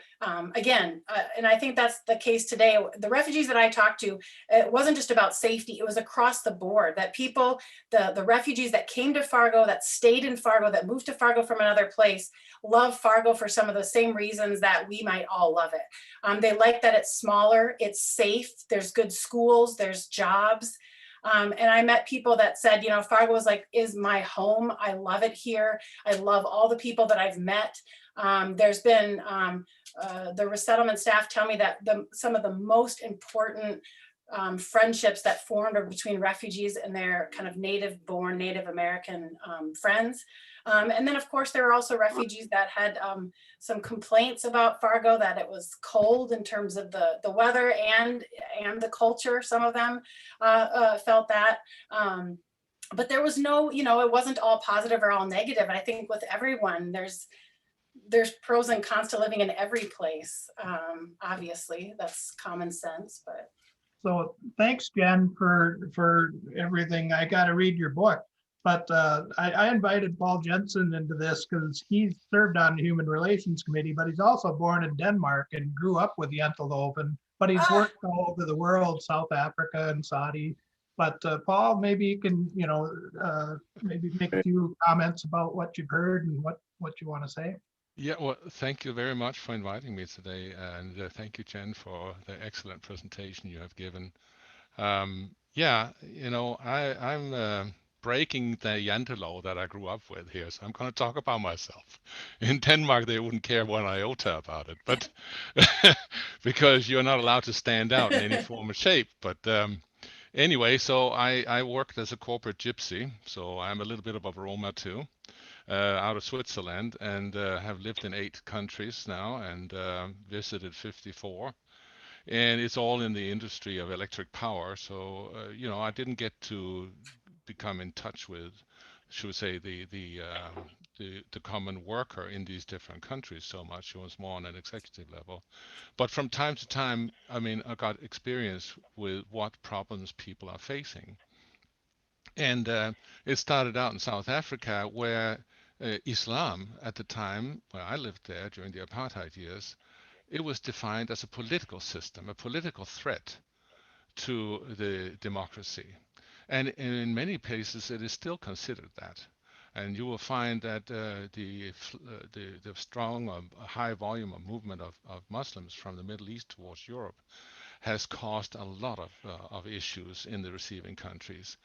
again, and I think that's the case today. The refugees that I talked to, it wasn't just about safety, it was across the board, that people, the refugees that came to Fargo, that stayed in Fargo, that moved to Fargo from another place, love Fargo for some of the same reasons that we might all love it. They like that it's smaller, it's safe, there's good schools, there's jobs. And I met people that said, you know, Fargo is my home. I love it here. I love all the people that I've met. There's been the resettlement staff tell me that some of the most important friendships that formed are between refugees and their kind of native-born Native American friends. And then, of course, there were also refugees that had some complaints about Fargo, that it was cold in terms of the weather and the culture. Some of them felt that. But there was no, you know, it wasn't all positive or all negative. And I think with everyone, there's pros and cons to living in every place. Obviously, that's common sense, but. So thanks, Jen, for everything. I got to read your book, but I invited Paul Jensen into this because he's served on the Human Relations Committee, but he's also born in Denmark and grew up with Untitled, but he's worked all over the world, South Africa and Saudi. But Paul, maybe you can, maybe make a few comments about what you've heard and what you want to say. Yeah, well, thank you very much for inviting me today, and thank you, Jen, for the excellent presentation you have given. Yeah, I'm breaking the Jantelov that I grew up with here, so I'm going to talk about myself. In Denmark, they wouldn't care one iota about it, but because you're not allowed to stand out in any form or shape. But anyway, so I worked as a corporate gypsy, so I'm a little bit of a Roma too. Out of Switzerland, and have lived in 8 countries now, and visited 54. And it's all in the industry of electric power. So I didn't get to become in touch with, should we say, the common worker in these different countries so much. It was more on an executive level. But from time to time, I mean, I got experience with what problems people are facing. And it started out in South Africa, where Islam at the time, where I lived there during the apartheid years, it was defined as a political system, a political threat to the democracy. And in many places, it is still considered that. And you will find that the strong, high volume of movement of Muslims from the Middle East towards Europe has caused a lot of issues in the receiving countries.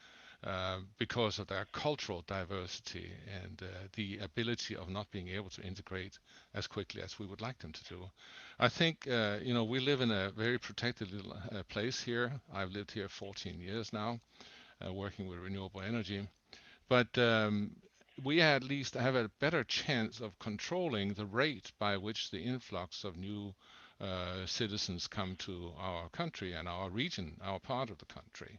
Because of their cultural diversity and the ability of not being able to integrate as quickly as we would like them to do. I think, we live in a very protected little place here. I've lived here 14 years now, working with renewable energy. But we at least have a better chance of controlling the rate by which the influx of new citizens come to our country and our region, our part of the country.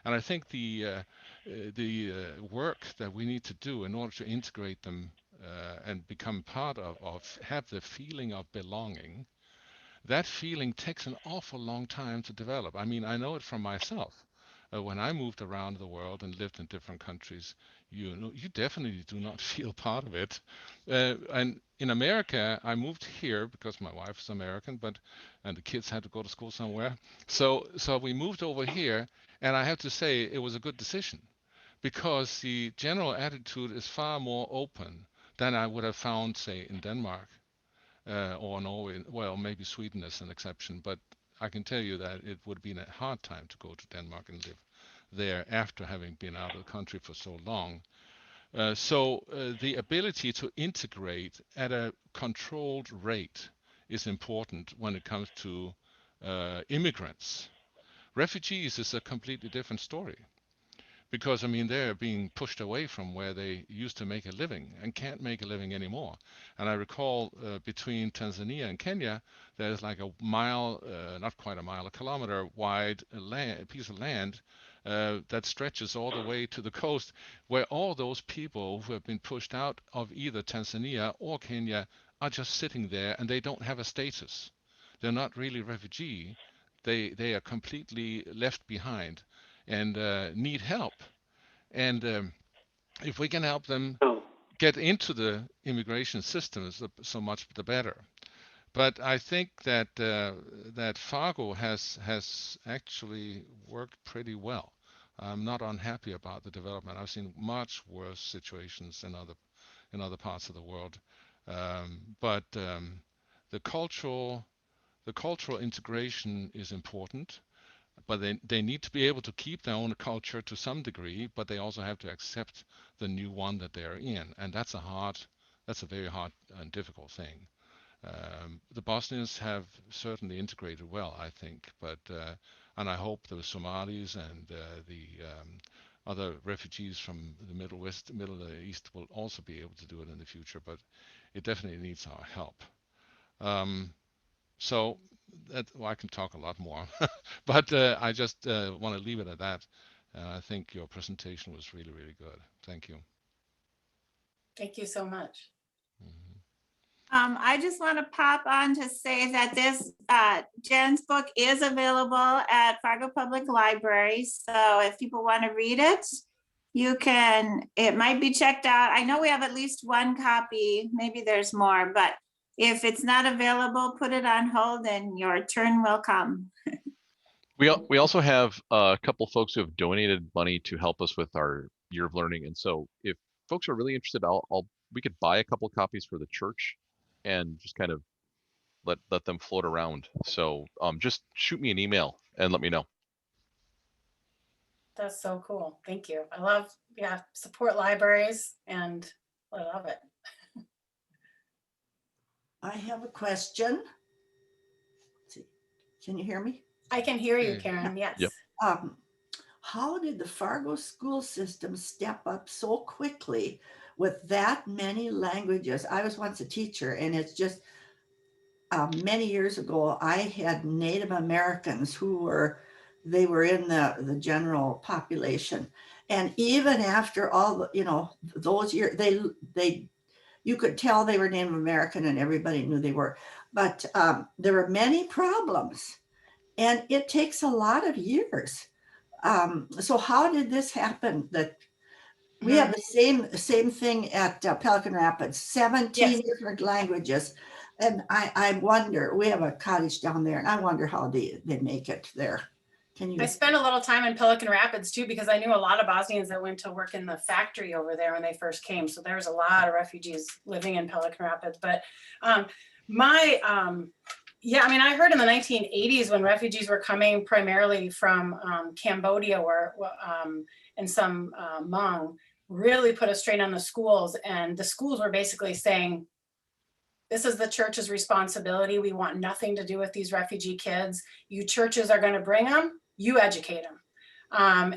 And I think the work that we need to do in order to integrate them and become part of have the feeling of belonging, that feeling takes an awful long time to develop. I mean, I know it from myself. When I moved around the world and lived in different countries, you definitely do not feel part of it. And in America, I moved here because my wife is American, and the kids had to go to school somewhere. So we moved over here, and I have to say it was a good decision, because the general attitude is far more open than I would have found, say, in Denmark or Norway. Well, maybe Sweden is an exception, but I can tell you that it would have been a hard time to go to Denmark and live there after having been out of the country for so long. So the ability to integrate at a controlled rate is important when it comes to immigrants. Refugees is a completely different story, because I mean they're being pushed away from where they used to make a living and can't make a living anymore. And I recall between Tanzania and Kenya, there's like a mile, not quite a mile, a kilometer wide piece of land that stretches all the way to the coast, where all those people who have been pushed out of either Tanzania or Kenya are just sitting there, and they don't have a status. They're not really refugee. They are completely left behind and need help. And if we can help them get into the immigration systems, so much the better. But I think that that Fargo has actually worked pretty well. I'm not unhappy about the development. I've seen much worse situations in other parts of the world. But the cultural integration is important, but they need to be able to keep their own culture to some degree, but they also have to accept the new one that they're in, and that's a very hard and difficult thing. The Bosnians have certainly integrated well, I think, but and I hope the Somalis and the other refugees from the Middle East will also be able to do it in the future, but it definitely needs our help. So I can talk a lot more, but I just want to leave it at that. I think your presentation was really, really good. Thank you. Thank you so much. I just want to pop on to say that this Jen's book is available at Fargo Public Library. So if people want to read it, you can, it might be checked out. I know we have at least one copy, maybe there's more, but if it's not available, put it on hold and your turn will come. We also have a couple folks who have donated money to help us with our year of learning. And so if folks are really interested, we could buy a couple copies for the church and just kind of let them float around. So just shoot me an email and let me know. That's so cool. Thank you. I love, support libraries, and I love it. I have a question. Let's see. Can you hear me? I can hear you, Karen. Yes. Yep. How did the Fargo school system step up so quickly with that many languages? I was once a teacher, and it's just many years ago, I had Native Americans who were in the general population. And even after all the, those years, you could tell they were Native American and everybody knew they were. But there were many problems, and it takes a lot of years. So how did this happen? That we have the same thing at Pelican Rapids, 17 different languages. And I wonder, we have a cottage down there, and I wonder how they make it there. I spent a little time in Pelican Rapids too, because I knew a lot of Bosnians that went to work in the factory over there when they first came. So there's a lot of refugees living in Pelican Rapids. But I heard in the 1980s when refugees were coming primarily from Cambodia and some Hmong, really put a strain on the schools. And the schools were basically saying, this is the church's responsibility. We want nothing to do with these refugee kids. You churches are going to bring them, you educate them.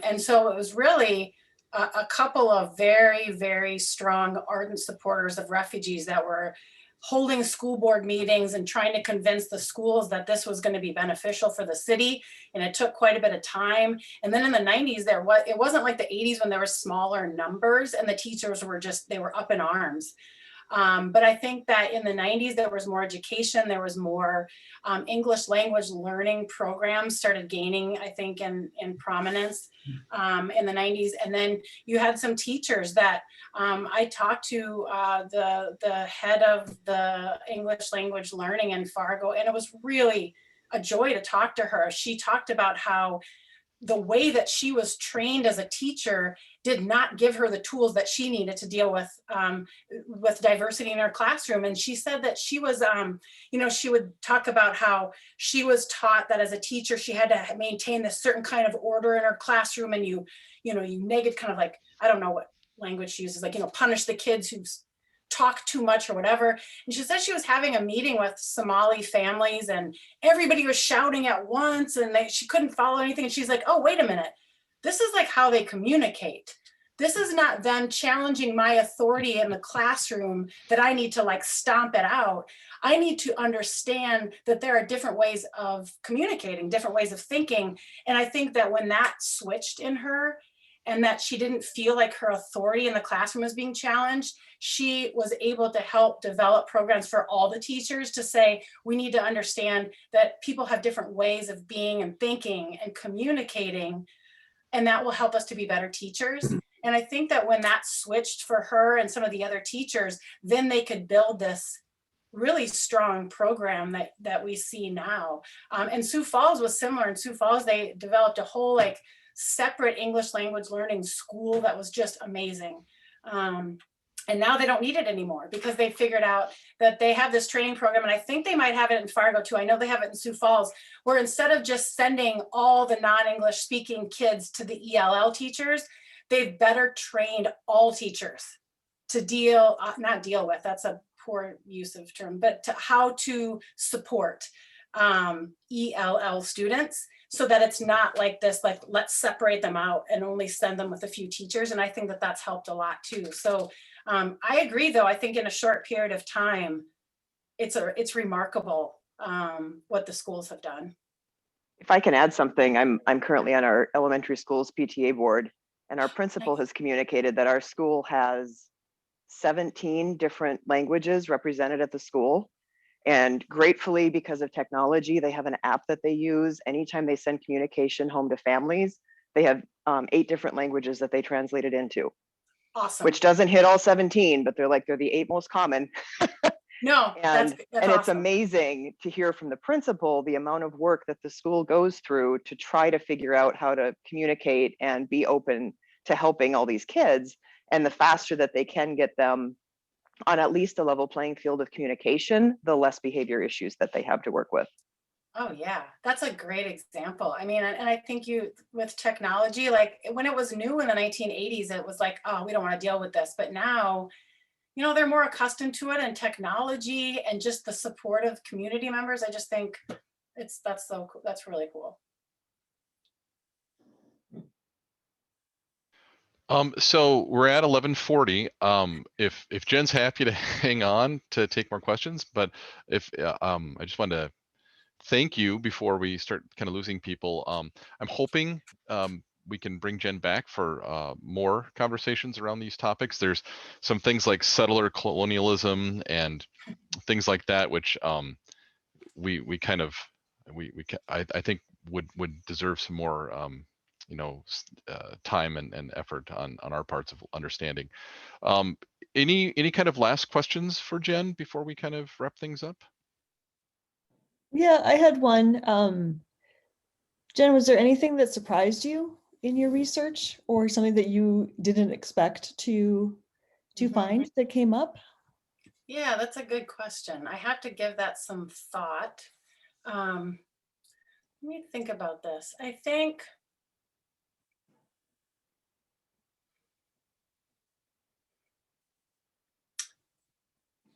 And so it was really a couple of very, very strong, ardent supporters of refugees that were holding school board meetings and trying to convince the schools that this was going to be beneficial for the city. And it took quite a bit of time. And then in the 90s, it wasn't like the 80s when there were smaller numbers and the teachers were they were up in arms. But I think that in the 90s, there was more education, there was more English language learning programs started gaining, I think, in prominence in the 90s. And then you had some teachers that I talked to the head of the English language learning in Fargo, and it was really a joy to talk to her. She talked about how the way that she was trained as a teacher did not give her the tools that she needed to deal with diversity in her classroom. And she said that she was, she would talk about how she was taught that as a teacher, she had to maintain this certain kind of order in her classroom. And you negative kind of like, I don't know what language she uses, like, punish the kids who talk too much or whatever. And she said she was having a meeting with Somali families and everybody was shouting at once and she couldn't follow anything. And she's like, oh, wait a minute. This is like how they communicate. This is not them challenging my authority in the classroom that I need to like stomp it out. I need to understand that there are different ways of communicating, different ways of thinking. And I think that when that switched in her and that she didn't feel like her authority in the classroom was being challenged, she was able to help develop programs for all the teachers to say, we need to understand that people have different ways of being and thinking and communicating, and that will help us to be better teachers. And I think that when that switched for her and some of the other teachers, then they could build this really strong program that we see now. And Sioux Falls was similar. In Sioux Falls, they developed a whole like separate English language learning school that was just amazing. And now they don't need it anymore because they figured out that they have this training program, and I think they might have it in Fargo too. I know they have it in Sioux Falls, where instead of just sending all the non-English speaking kids to the ELL teachers, they've better trained all teachers to not deal with, that's a poor use of term, but to how to support ELL students, so that it's not like this, like, let's separate them out and only send them with a few teachers. And I think that that's helped a lot too. So I agree, though. I think in a short period of time, it's remarkable what the schools have done. If I can add something, I'm currently on our elementary school's PTA board, and our principal has communicated that our school has 17 different languages represented at the school. And gratefully, because of technology, they have an app that they use. Anytime they send communication home to families, they have 8 different languages that they translate it into. Awesome. Which doesn't hit all 17, but they're the 8 most common. No, And that's it's awesome. amazing to hear from the principal the amount of work that the school goes through to try to figure out how to communicate and be open to helping all these kids. And the faster that they can get them on at least a level playing field of communication, the less behavior issues that they have to work with. Oh yeah, that's a great example. I mean, and I think with technology, like when it was new in the 1980s, it was like, oh, we don't want to deal with this. But now, they're more accustomed to it, and technology and just the support of community members. I just think that's so cool. That's really cool. So we're at 11:40. If Jen's happy to hang on to take more questions, but if I just wanted to thank you before we start kind of losing people. I'm hoping we can bring Jen back for more conversations around these topics. There's some things like settler colonialism and things like that, which we kind of I think would deserve some more time and effort on our parts of understanding. Any kind of last questions for Jen before we kind of wrap things up? Yeah, I had one. Jen, was there anything that surprised you in your research, or something that you didn't expect to find that came up? Yeah, that's a good question. I have to give that some thought. Let me think about this. I think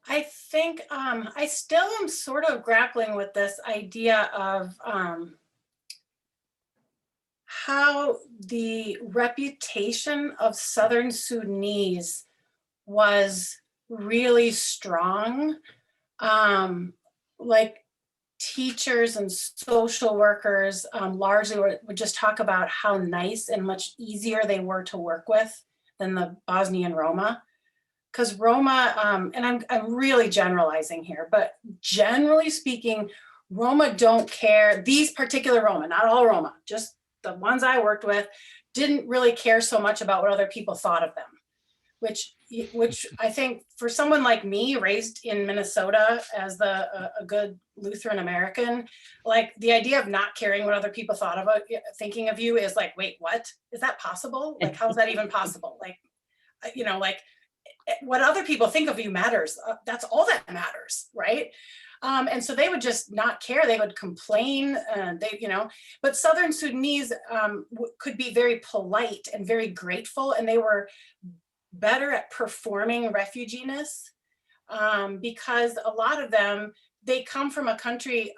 I still am sort of grappling with this idea of how the reputation of Southern Sudanese was really strong. Like teachers and social workers largely would just talk about how nice and much easier they were to work with than the Bosnian Roma. Because Roma, and I'm really generalizing here, but generally speaking, Roma don't care. These particular Roma, not all Roma, just the ones I worked with, didn't really care so much about what other people thought of them, which I think for someone like me, raised in Minnesota as a good Lutheran American, like the idea of not caring what other people thought of thinking of you is like, wait, what? Is that possible? Like, how is that even possible? Like, like what other people think of you matters. That's all that matters, right? And so they would just not care. They would complain. But Southern Sudanese could be very polite and very grateful, and they were better at performing refugee-ness because a lot of them, they come from a country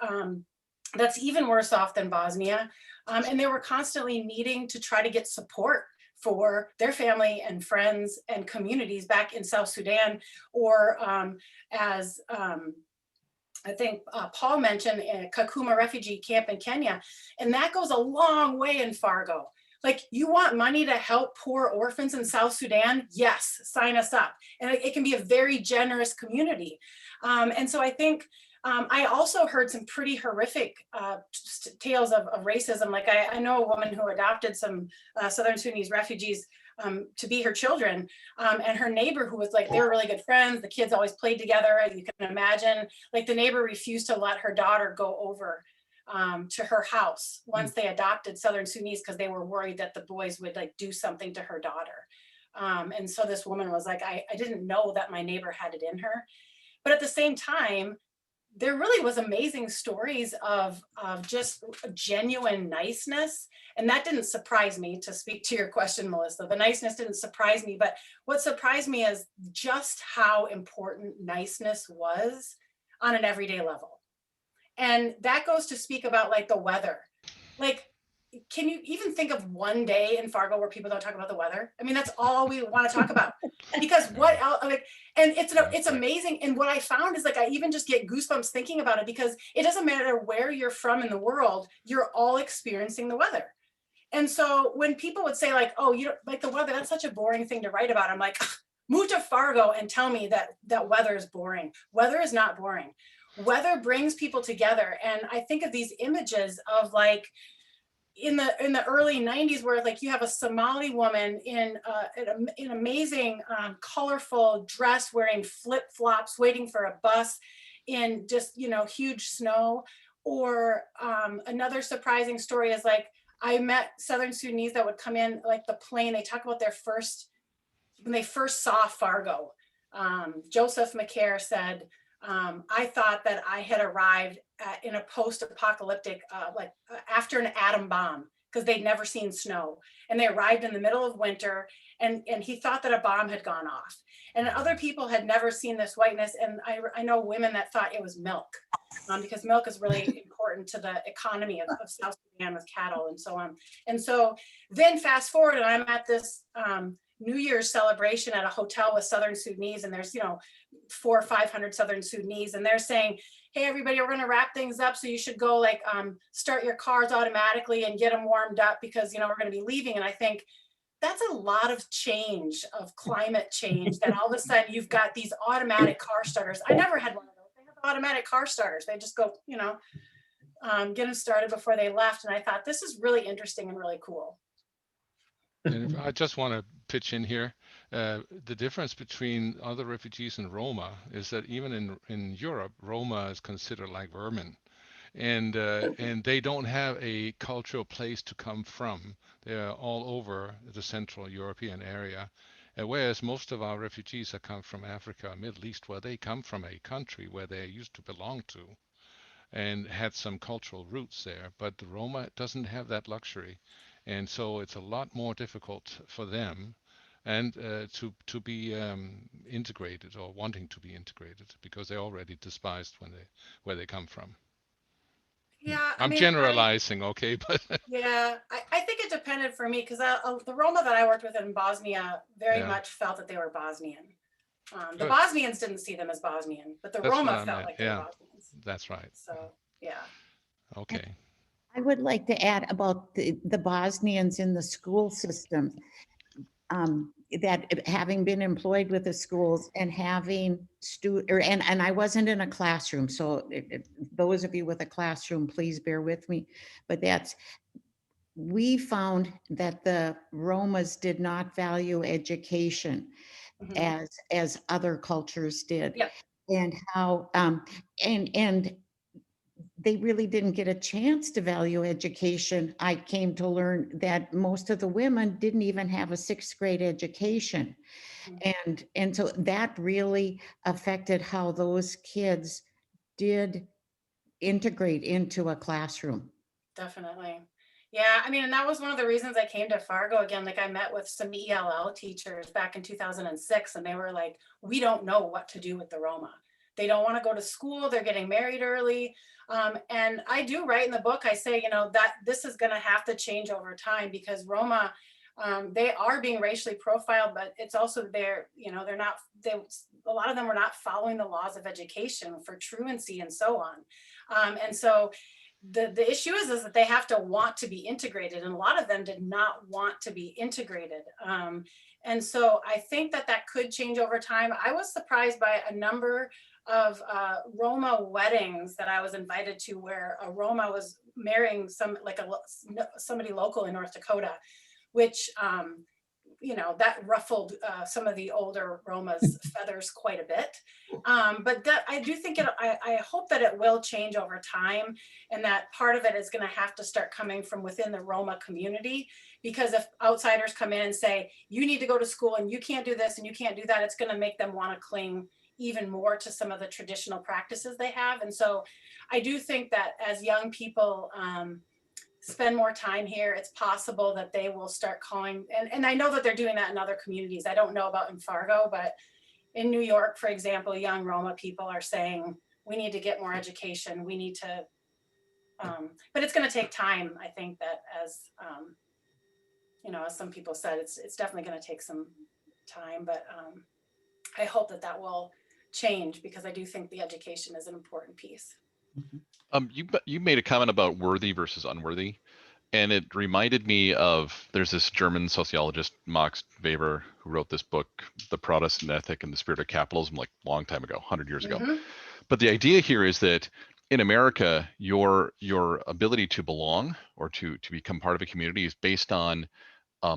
that's even worse off than Bosnia, and they were constantly needing to try to get support for their family and friends and communities back in South Sudan, or as I think Paul mentioned, Kakuma refugee camp in Kenya. And that goes a long way in Fargo. Like, you want money to help poor orphans in South Sudan? Yes, sign us up. And it can be a very generous community. And so I think I also heard some pretty horrific tales of racism. Like I know a woman who adopted some Southern Sudanese refugees to be her children, and her neighbor, who was like, they were really good friends, the kids always played together, you can imagine, like the neighbor refused to let her daughter go over to her house once they adopted Southern Sudanese, because they were worried that the boys would like do something to her daughter. And so this woman was like, I didn't know that my neighbor had it in her. But at the same time, there really was amazing stories of just genuine niceness. And that didn't surprise me, to speak to your question, Melissa. The niceness didn't surprise me, but what surprised me is just how important niceness was on an everyday level. And that goes to speak about like the weather. Like, can you even think of one day in Fargo where people don't talk about the weather? I mean, that's all we want to talk about. Because what else? Like, and it's amazing. And what I found is like, I even just get goosebumps thinking about it, because it doesn't matter where you're from in the world, you're all experiencing the weather. And so when people would say like, oh, you don't like the weather, that's such a boring thing to write about. I'm like, move to Fargo and tell me that weather is boring. Weather is not boring. Weather brings people together. And I think of these images of like, in the early 90s, where like you have a Somali woman in an amazing colorful dress, wearing flip-flops, waiting for a bus in just, you know, huge snow. Or another surprising story is like, I met Southern Sudanese that would come in like the plane. They talk about when they first saw Fargo. Joseph McCare said, I thought that I had arrived in a post-apocalyptic, after an atom bomb, because they'd never seen snow. And they arrived in the middle of winter, and he thought that a bomb had gone off. And other people had never seen this whiteness. And I know women that thought it was milk, because milk is really important to the economy of South Sudan with cattle and so on. And so then fast forward, and I'm at this New Year's celebration at a hotel with Southern Sudanese, and there's, you know, 400 or 500 Southern Sudanese, and they're saying, hey, everybody, we're going to wrap things up, so you should go like start your cars automatically and get them warmed up, because, you know, we're going to be leaving. And I think that's a lot of change, of climate change, that all of a sudden you've got these automatic car starters. I never had one of those. They have automatic car starters. They just go, you know, get them started before they left. And I thought, this is really interesting and really cool. And if I just want to pitch in here, the difference between other refugees and Roma is that even in Europe, Roma is considered like vermin, and they don't have a cultural place to come from. They're all over the Central European area, whereas most of our refugees have come from Africa, Middle East, where they come from a country where they used to belong to, and had some cultural roots there. But the Roma doesn't have that luxury. And so it's a lot more difficult for them, and to be integrated, or wanting to be integrated, because they're already despised where they come from. Yeah, I'm generalizing, okay, but yeah, I think it depended for me, because the Roma that I worked with in Bosnia very much felt that they were Bosnian. The Bosnians didn't see them as Bosnian, but the Roma felt like they were Bosnians. That's right. So yeah. Okay. I would like to add about the Bosnians in the school system, that having been employed with the schools and having and I wasn't in a classroom, so those of you with a classroom, please bear with me, but we found that the Romas did not value education as other cultures did. Yep. And how and they really didn't get a chance to value education. I came to learn that most of the women didn't even have a 6th grade education. And so that really affected how those kids did integrate into a classroom. Definitely. Yeah, I mean, and that was one of the reasons I came to Fargo again. Like, I met with some ELL teachers back in 2006, and they were like, we don't know what to do with the Roma. They don't want to go to school. They're getting married early. And I do write in the book, I say, you know, that this is going to have to change over time, because Roma, they are being racially profiled, but it's also you know, a lot of them were not following the laws of education for truancy and so on. And so the issue is that they have to want to be integrated, and a lot of them did not want to be integrated. And so I think that could change over time. I was surprised by a number of Roma weddings that I was invited to, where a Roma was marrying somebody local in North Dakota, which you know, that ruffled some of the older Roma's feathers quite a bit. But that, I do think I hope that it will change over time, and that part of it is going to have to start coming from within the Roma community, because if outsiders come in and say, you need to go to school and you can't do this and you can't do that, it's going to make them want to cling even more to some of the traditional practices they have. And so I do think that as young people spend more time here, it's possible that they will start calling, and I know that they're doing that in other communities. I don't know about in Fargo, but in New York, for example, young Roma people are saying, we need to get more education. We need to, but it's going to take time. I think that as, you know, as some people said, it's definitely going to take some time, but I hope that will change, because I do think the education is an important piece. You made a comment about worthy versus unworthy, and it reminded me of, there's this German sociologist, Max Weber, who wrote this book, The Protestant Ethic and the Spirit of Capitalism, like a long time ago, 100 years ago. But the idea here is that in America, your ability to belong or to become part of a community is based on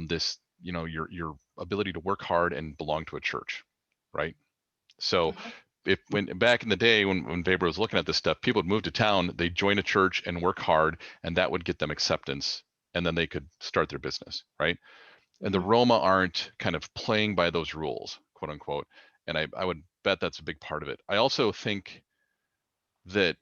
this, your ability to work hard and belong to a church, right? So when back in the day when Weber was looking at this stuff, people would move to town, they'd join a church and work hard, and that would get them acceptance, and then they could start their business, right? And the Roma aren't kind of playing by those rules, quote unquote. And I would bet that's a big part of it. I also think that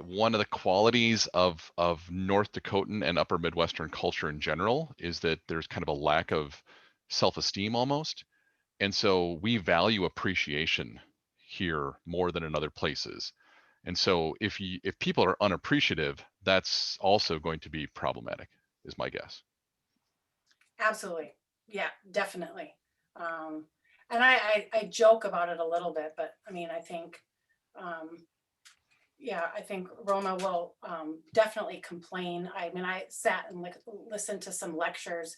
one of the qualities of North Dakotan and Upper Midwestern culture in general is that there's kind of a lack of self-esteem almost. And so we value appreciation here more than in other places. And so if people are unappreciative, that's also going to be problematic, is my guess. Absolutely. Yeah, definitely. And I joke about it a little bit, but I mean, I think, I think Roma will definitely complain. I mean, I sat and listened to some lectures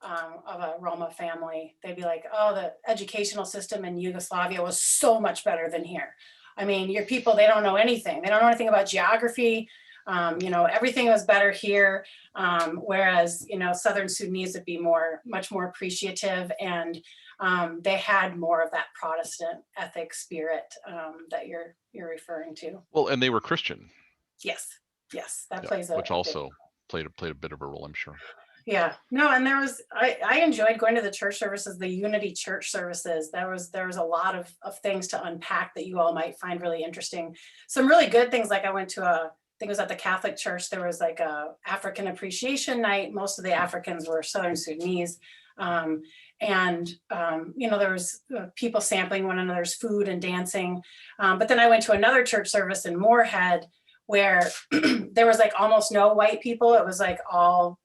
of a Roma family. They'd be like, oh, the educational system in Yugoslavia was so much better than here. I mean, your people, they don't know anything. They don't know anything about geography. Everything was better here. Whereas, Southern Sudanese would be much more appreciative, and they had more of that Protestant ethic spirit that you're referring to. Well, and they were Christian. Yes, that plays which also played a bit of a role, I'm sure. Yeah, no, and I enjoyed going to the church services, the Unity church services. There was a lot of things to unpack that you all might find really interesting. Some really good things, like I went to I think it was at the Catholic church, there was like a African appreciation night. Most of the Africans were Southern Sudanese. There was people sampling one another's food and dancing. But then I went to another church service in Moorhead where there was like almost no white people. It was like all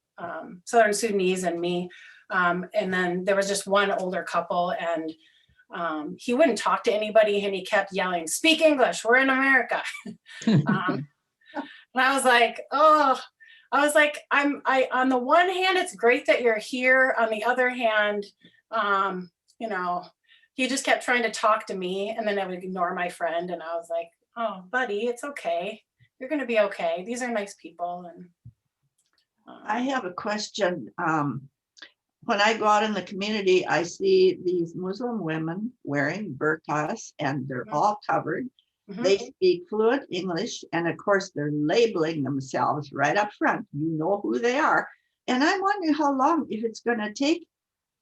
Southern Sudanese and me. And then there was just one older couple, and he wouldn't talk to anybody, and he kept yelling, "Speak English, we're in America." And I was like, on the one hand, it's great that you're here. On the other hand, he just kept trying to talk to me, and then I would ignore my friend. And I was like, oh, buddy, it's okay. You're going to be okay. These are nice people. And I have a question. When I go out in the community, I see these Muslim women wearing burqas, and they're all covered. They speak fluent English, and of course they're labeling themselves right up front. You know who they are. And I'm wondering how long, if it's going to take.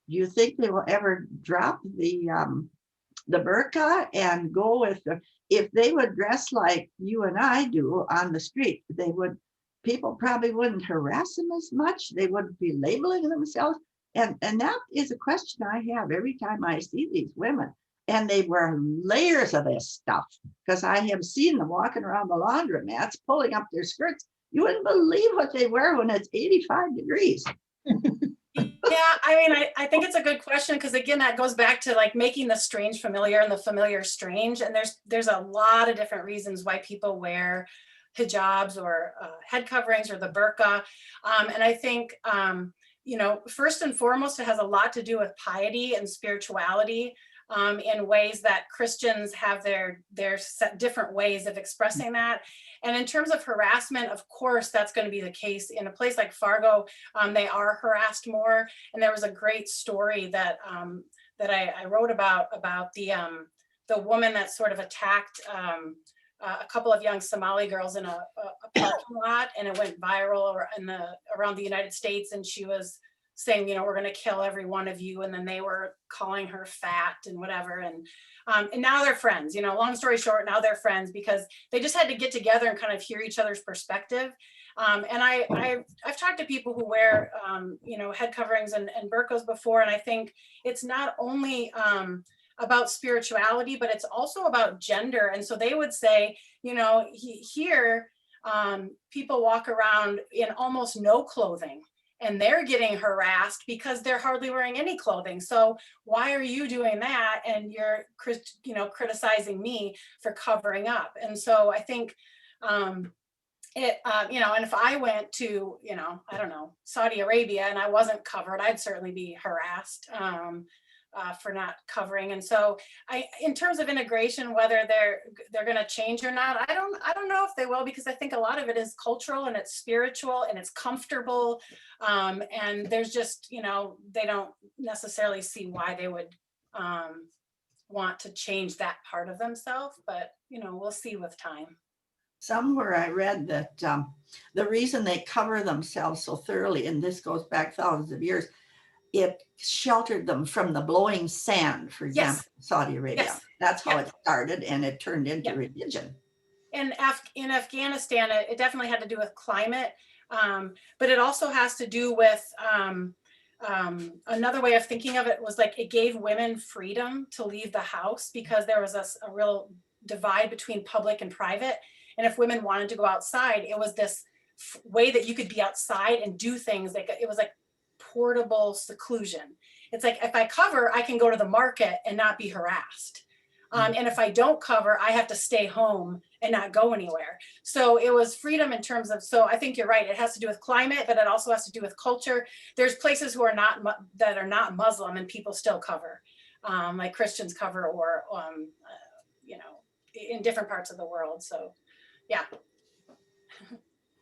Do you think they will ever drop the burqa and go with if they would dress like you and I do on the street, people probably wouldn't harass them as much. They wouldn't be labeling themselves. And that is a question I have every time I see these women. And they wear layers of this stuff, because I have seen them walking around the laundromats, pulling up their skirts. You wouldn't believe what they wear when it's 85 degrees. Yeah, I mean, I think it's a good question, because again, that goes back to like making the strange familiar and the familiar strange. And there's a lot of different reasons why people wear hijabs or head coverings or the burqa. And I think, first and foremost, it has a lot to do with piety and spirituality. In ways that Christians have their different ways of expressing that. And in terms of harassment, of course, that's going to be the case. In a place like Fargo, they are harassed more. And there was a great story that I wrote about the woman that sort of attacked a couple of young Somali girls in a parking lot, and it went viral around the United States. And she was saying, we're going to kill every one of you. And then they were calling her fat and whatever. And now they're friends, long story short, now they're friends because they just had to get together and kind of hear each other's perspective. And I've talked to people who wear, head coverings and burqas before. And I think it's not only about spirituality, but it's also about gender. And so they would say, here, people walk around in almost no clothing, and they're getting harassed because they're hardly wearing any clothing. So why are you doing that? And you're, criticizing me for covering up. And so I think, and if I went to, I don't know, Saudi Arabia and I wasn't covered, I'd certainly be harassed. for not covering. And so in terms of integration, whether they're going to change or not, I don't know if they will, because I think a lot of it is cultural and it's spiritual and it's comfortable. And there's just, they don't necessarily see why they would want to change that part of themselves, but we'll see with time. Somewhere I read that the reason they cover themselves so thoroughly, and this goes back thousands of years, it sheltered them from the blowing sand, for example, Saudi Arabia. Yes. That's how it started, and it turned into religion. And in Afghanistan, it definitely had to do with climate, but it also has to do with another way of thinking of it was like it gave women freedom to leave the house, because there was a real divide between public and private. And if women wanted to go outside, it was this way that you could be outside and do things. Like it was like portable seclusion. It's like, if I cover, I can go to the market and not be harassed. And if I don't cover, I have to stay home and not go anywhere. So it was freedom in terms of, so I think you're right. It has to do with climate, but it also has to do with culture. There's places that are not Muslim and people still cover, like Christians cover, or, in different parts of the world. So yeah.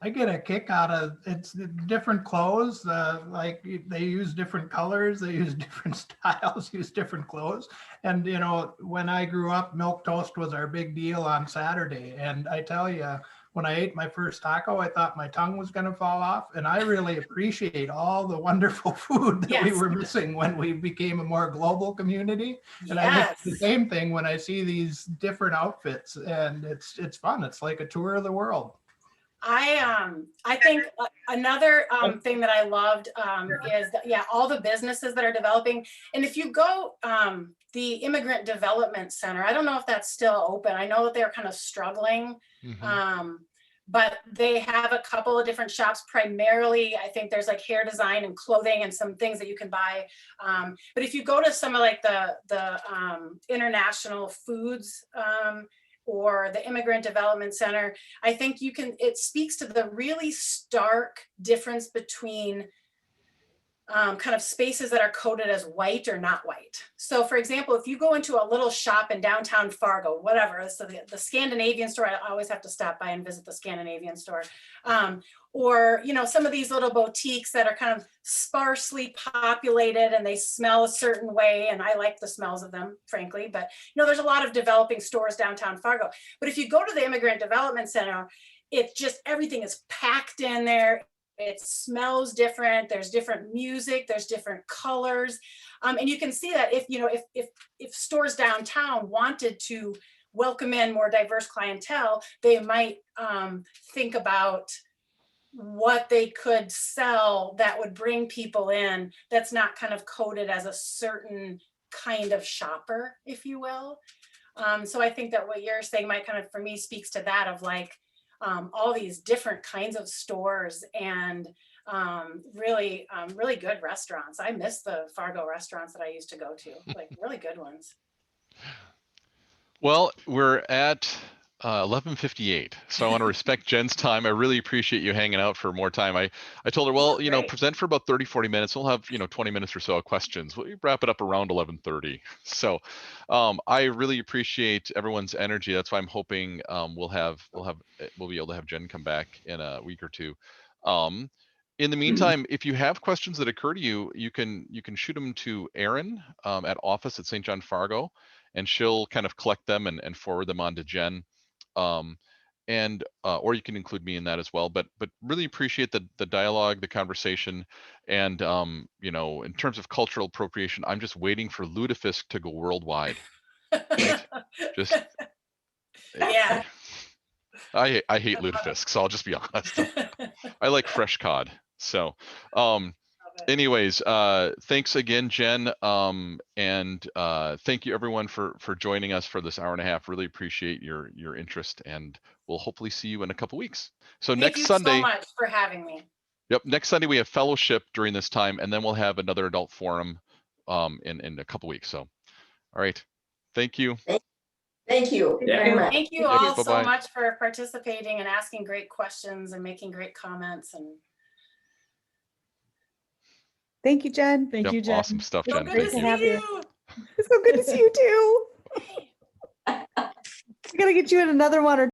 I get a kick out of it's different clothes. Like they use different colors, they use different styles, use different clothes. And when I grew up, milk toast was our big deal on Saturday. And I tell you, when I ate my first taco, I thought my tongue was going to fall off. And I really appreciate all the wonderful food that we were missing when we became a more global community. And I miss the same thing when I see these different outfits, and it's fun. It's like a tour of the world. I think another thing that I loved is that, all the businesses that are developing. And if you go, the Immigrant Development Center, I don't know if that's still open. I know that they're kind of struggling, but they have a couple of different shops. Primarily, I think there's like hair design and clothing and some things that you can buy. But if you go to some of like the international foods, or the Immigrant Development Center, I think it speaks to the really stark difference between kind of spaces that are coded as white or not white. So for example, if you go into a little shop in downtown Fargo, whatever, so the Scandinavian store, I always have to stop by and visit the Scandinavian store. Or, some of these little boutiques that are kind of sparsely populated and they smell a certain way. And I like the smells of them, frankly, but there's a lot of developing stores downtown Fargo. But if you go to the Immigrant Development Center, it's just, everything is packed in there. It smells different. There's different music, there's different colors. And you can see that if stores downtown wanted to welcome in more diverse clientele, they might think about what they could sell that would bring people in that's not kind of coded as a certain kind of shopper, if you will. So I think that what you're saying might kind of, for me, speaks to that of like all these different kinds of stores and really good restaurants. I miss the Fargo restaurants that I used to go to, like really good ones. Well, we're at 11:58, so I want to respect Jen's time. I really appreciate you hanging out for more time. I told her, well, present for about 30-40 minutes. We'll have 20 minutes or so of questions. We'll wrap it up around 11:30. So I really appreciate everyone's energy. That's why I'm hoping we'll be able to have Jen come back in a week or two. In the meantime, if you have questions that occur to you, you can shoot them to Erin at office at St. John Fargo, and she'll kind of collect them and forward them on to Jen. Or you can include me in that as well, but really appreciate the dialogue, the conversation, and in terms of cultural appropriation, I'm just waiting for lutefisk to go worldwide. Right? Just yeah. I hate lutefisk, so I'll just be honest. I like fresh cod. So anyways, thanks again, Jen, and thank you everyone for joining us for this hour and a half. Really appreciate your interest, and we'll hopefully see you in a couple weeks. So next Sunday. Thank you so much for having me. Yep, next Sunday we have fellowship during this time, and then we'll have another adult forum in a couple weeks. So, all right, thank you. Thank you very much. Thank you all so much for participating and asking great questions and making great comments. And thank you, Jen. Thank you, Jen. Awesome stuff, Jen. Good to see you. so good to see you too. I gotta get you in another one or